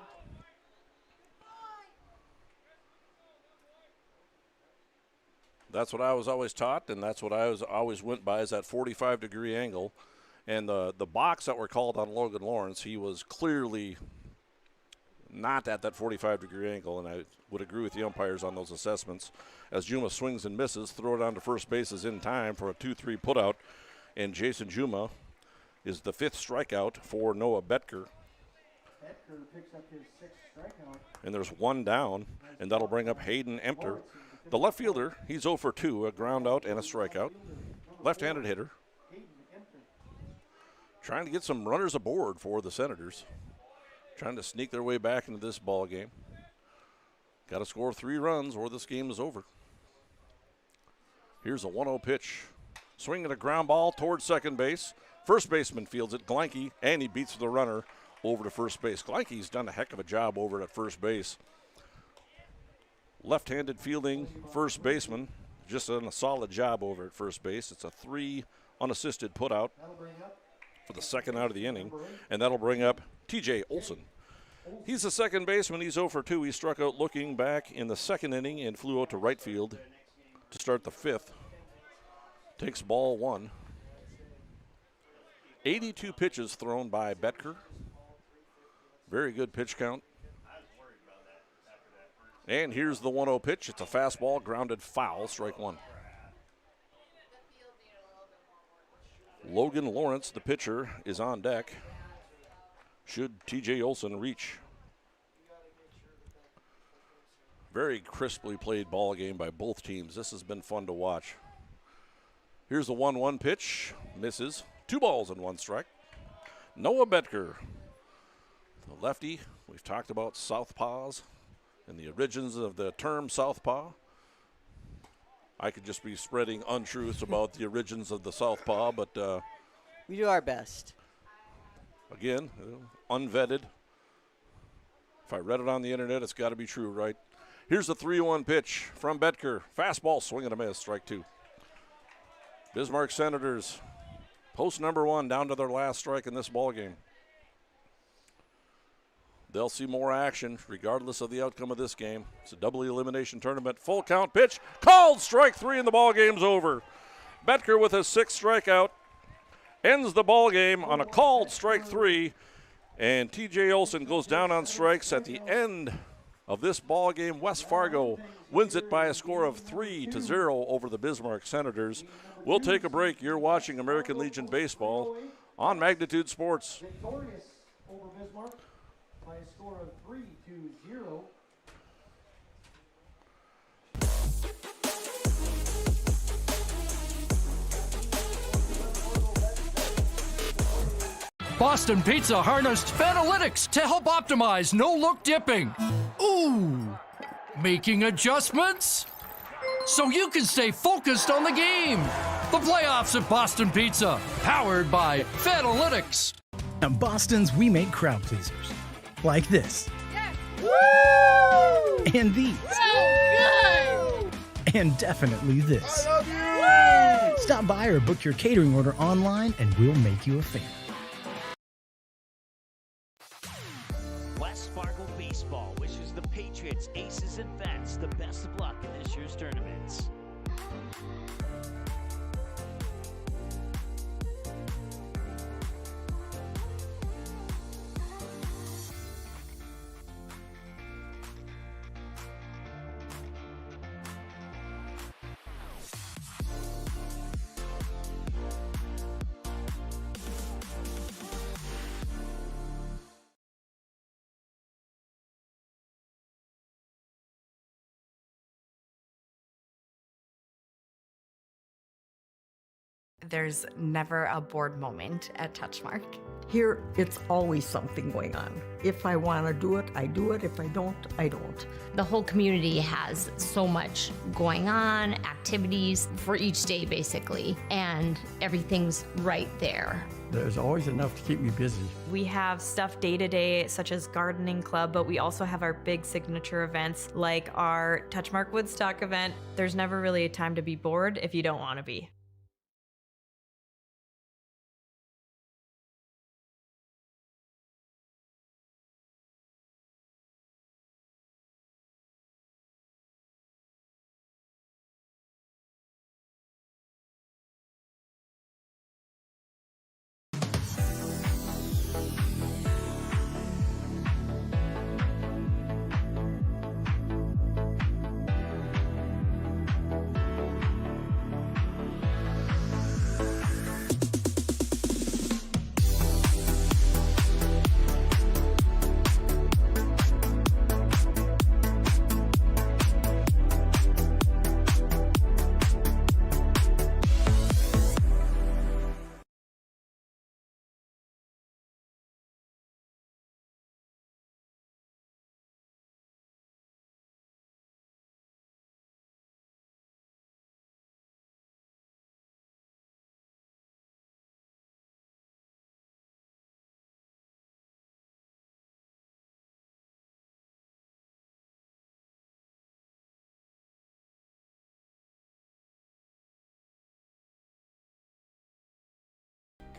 That's what I was always taught, and that's what I always went by, is that 45-degree angle. And the box that were called on Logan Lawrence, he was clearly not at that 45-degree angle, and I would agree with the umpires on those assessments. As Juma swings and misses, throw it on to first base is in time for a 2-3 putout, and Jason Juma is the 5th strikeout for Noah Betker. And there's one down, and that'll bring up Hayden Emter. The left fielder, he's 0 for 2, a ground out and a strikeout. Left-handed hitter. Trying to get some runners aboard for the Senators. Trying to sneak their way back into this ball game. Got to score 3 runs or this game is over. Here's a 1-0 pitch. Swinging a ground ball towards second base. First baseman fields it, Glanke, and he beats the runner over to first base. Glanke's done a heck of a job over at first base. Left-handed fielding first baseman, just done a solid job over at first base. It's a 3 unassisted putout for the second out of the inning, and that'll bring up TJ Olson. He's the second baseman. He's 0 for 2. He struck out looking back in the second inning and flew out to right field to start the 5th. Takes ball 1. 82 pitches thrown by Betker. Very good pitch count. And here's the 1-0 pitch. It's a fastball, grounded foul, strike 1. Logan Lawrence, the pitcher, is on deck. Should TJ Olson reach. Very crisply played ball game by both teams. This has been fun to watch. Here's the 1-1 pitch. Misses. 2 balls and 1 strike. Noah Betker, the lefty. We've talked about southpaws and the origins of the term southpaw. I could just be spreading untruths about the origins of the southpaw, but we do our best. Again, unvetted. If I read it on the internet, it's got to be true, right? Here's the 3-1 pitch from Betker. Fastball, swing and a miss, strike 2. Bismarck Senators, post number 1, down to their last strike in this ball game. They'll see more action regardless of the outcome of this game. It's a double elimination tournament. Full count pitch, called, strike 3, and the ball game's over. Betker with his 6th strikeout ends the ball game on a called strike 3, and TJ Olson goes down on strikes at the end of this ball game. West Fargo wins it by a score of 3-0 over the Bismarck Senators. We'll take a break. You're watching American Legion Baseball on Magnitude Sports. Victorious over Bismarck by a score of 3-0. Boston Pizza harnessed Fanalytics to help optimize no-look dipping. Ooh, making adjustments so you can stay focused on the game. The playoffs at Boston Pizza, powered by Fanalytics. At Boston's, we make crowd pleasers. Like this. Woo! And these. So good! And definitely this. I love you! Woo! Stop by or book your catering order online and we'll make you a fan. West Fargo Baseball wishes the Patriots, Aces, and Vets the best of luck in this year's tournaments. There's never a bored moment at Touchmark. Here, it's always something going on. If I want to do it, I do it. If I don't, I don't. The whole community has so much going on, activities for each day basically, and everything's right there. There's always enough to keep me busy. We have stuff day to day, such as gardening club, but we also have our big signature events like our Touchmark Woodstock event. There's never really a time to be bored if you don't want to be.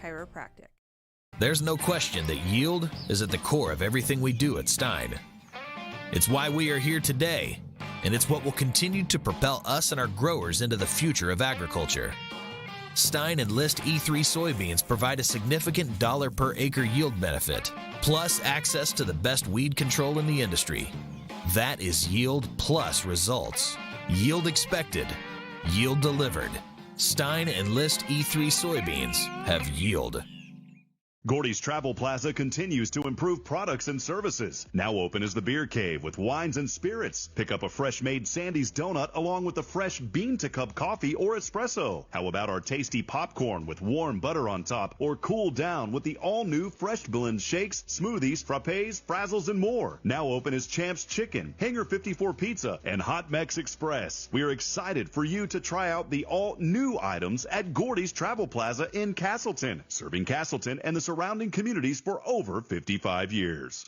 Chiropractic. There's no question that yield is at the core of everything we do at Stein. It's why we are here today, and it's what will continue to propel us and our growers into the future of agriculture. Stein Enlist E3 soybeans provide a significant dollar per acre yield benefit, plus access to the best weed control in the industry. That is yield plus results. Yield expected, yield delivered. Stein Enlist E3 soybeans have yield. Gordy's Travel Plaza continues to improve products and services. Now open is the Beer Cave with wines and spirits. Pick up a fresh-made Sandy's donut along with the fresh bean-to-cup coffee or espresso. How about our tasty popcorn with warm butter on top, or cool down with the all-new Fresh Blend shakes, smoothies, frappes, frazzles, and more. Now open is Champ's Chicken, Hangar 54 Pizza, and Hot Mex Express. We are excited for you to try out the all-new items at Gordy's Travel Plaza in Castleton, serving Castleton and the surrounding communities for over 55 years.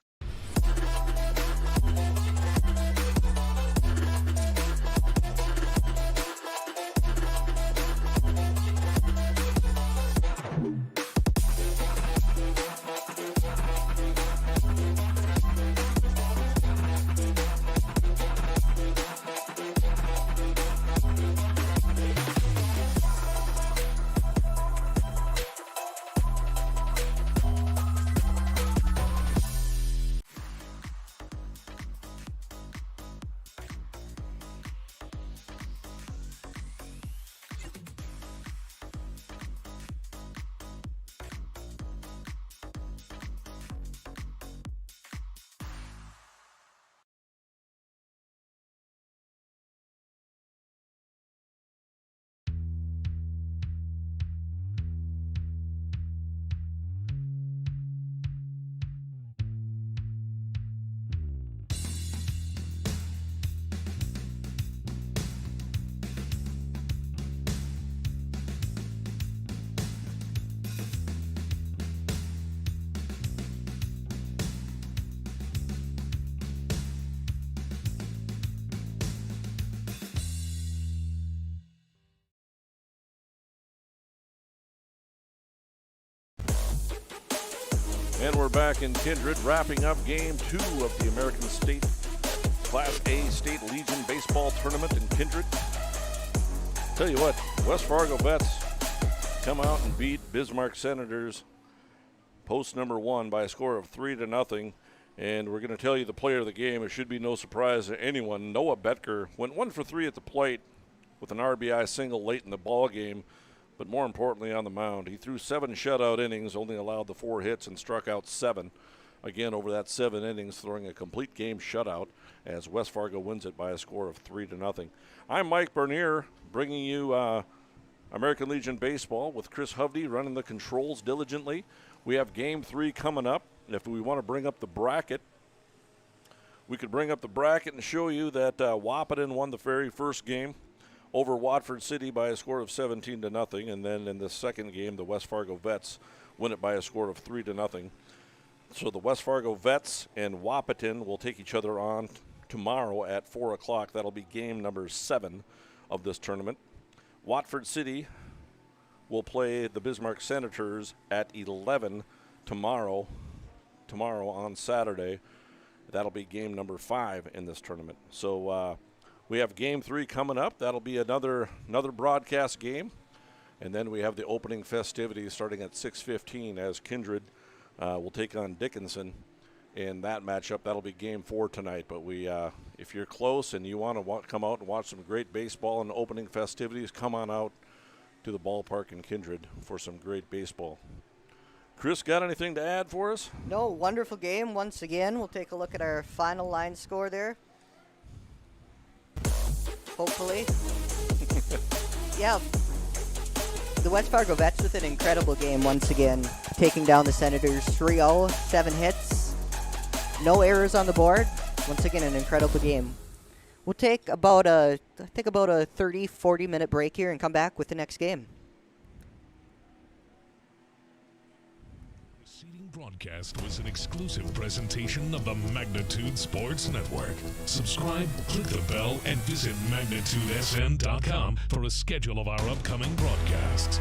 And we're back in Kindred, wrapping up Game 2 of the American State Class A State Legion Baseball Tournament in Kindred. Tell you what, West Fargo Vets come out and beat Bismarck Senators post number 1 by a score of 3-0. And we're going to tell you the player of the game. It should be no surprise to anyone. Noah Betker went 1 for 3 at the plate with an RBI single late in the ball game. But more importantly, on the mound, he threw 7 shutout innings, only allowed the 4 hits, and struck out 7. Again, over that 7 innings, throwing a complete game shutout as West Fargo wins it by a score of 3-0. I'm Mike Bernier, bringing you American Legion Baseball with Chris Hovde running the controls diligently. We have Game 3 coming up. If we want to bring up the bracket, we could bring up the bracket and show you that Wahpeton won the very first game over Watford City by a score of 17-0, and then in the second game, the West Fargo Vets win it by a score of 3-0. So the West Fargo Vets and Wahpeton will take each other on tomorrow at 4 o'clock. That'll be game number 7 of this tournament. Watford City will play the Bismarck Senators at 11 tomorrow on Saturday. That'll be game number 5 in this tournament. So we have Game 3 coming up. That'll be another broadcast game. And then we have the opening festivities starting at 6:15 as Kindred will take on Dickinson. In that matchup, that'll be Game 4 tonight. But if you're close and you want to come out and watch some great baseball and opening festivities, come on out to the ballpark in Kindred for some great baseball. Chris, got anything to add for us? No, wonderful game once again. We'll take a look at our final line score there. Hopefully. Yeah. The West Fargo Vets with an incredible game once again, taking down the Senators 3-0, 7 hits, no errors on the board. Once again, an incredible game. We'll take about a 30-40 minute break here and come back with the next game. Broadcast was an exclusive presentation of the Magnitude Sports Network. Subscribe, click the bell, and visit magnitudesn.com for a schedule of our upcoming broadcasts.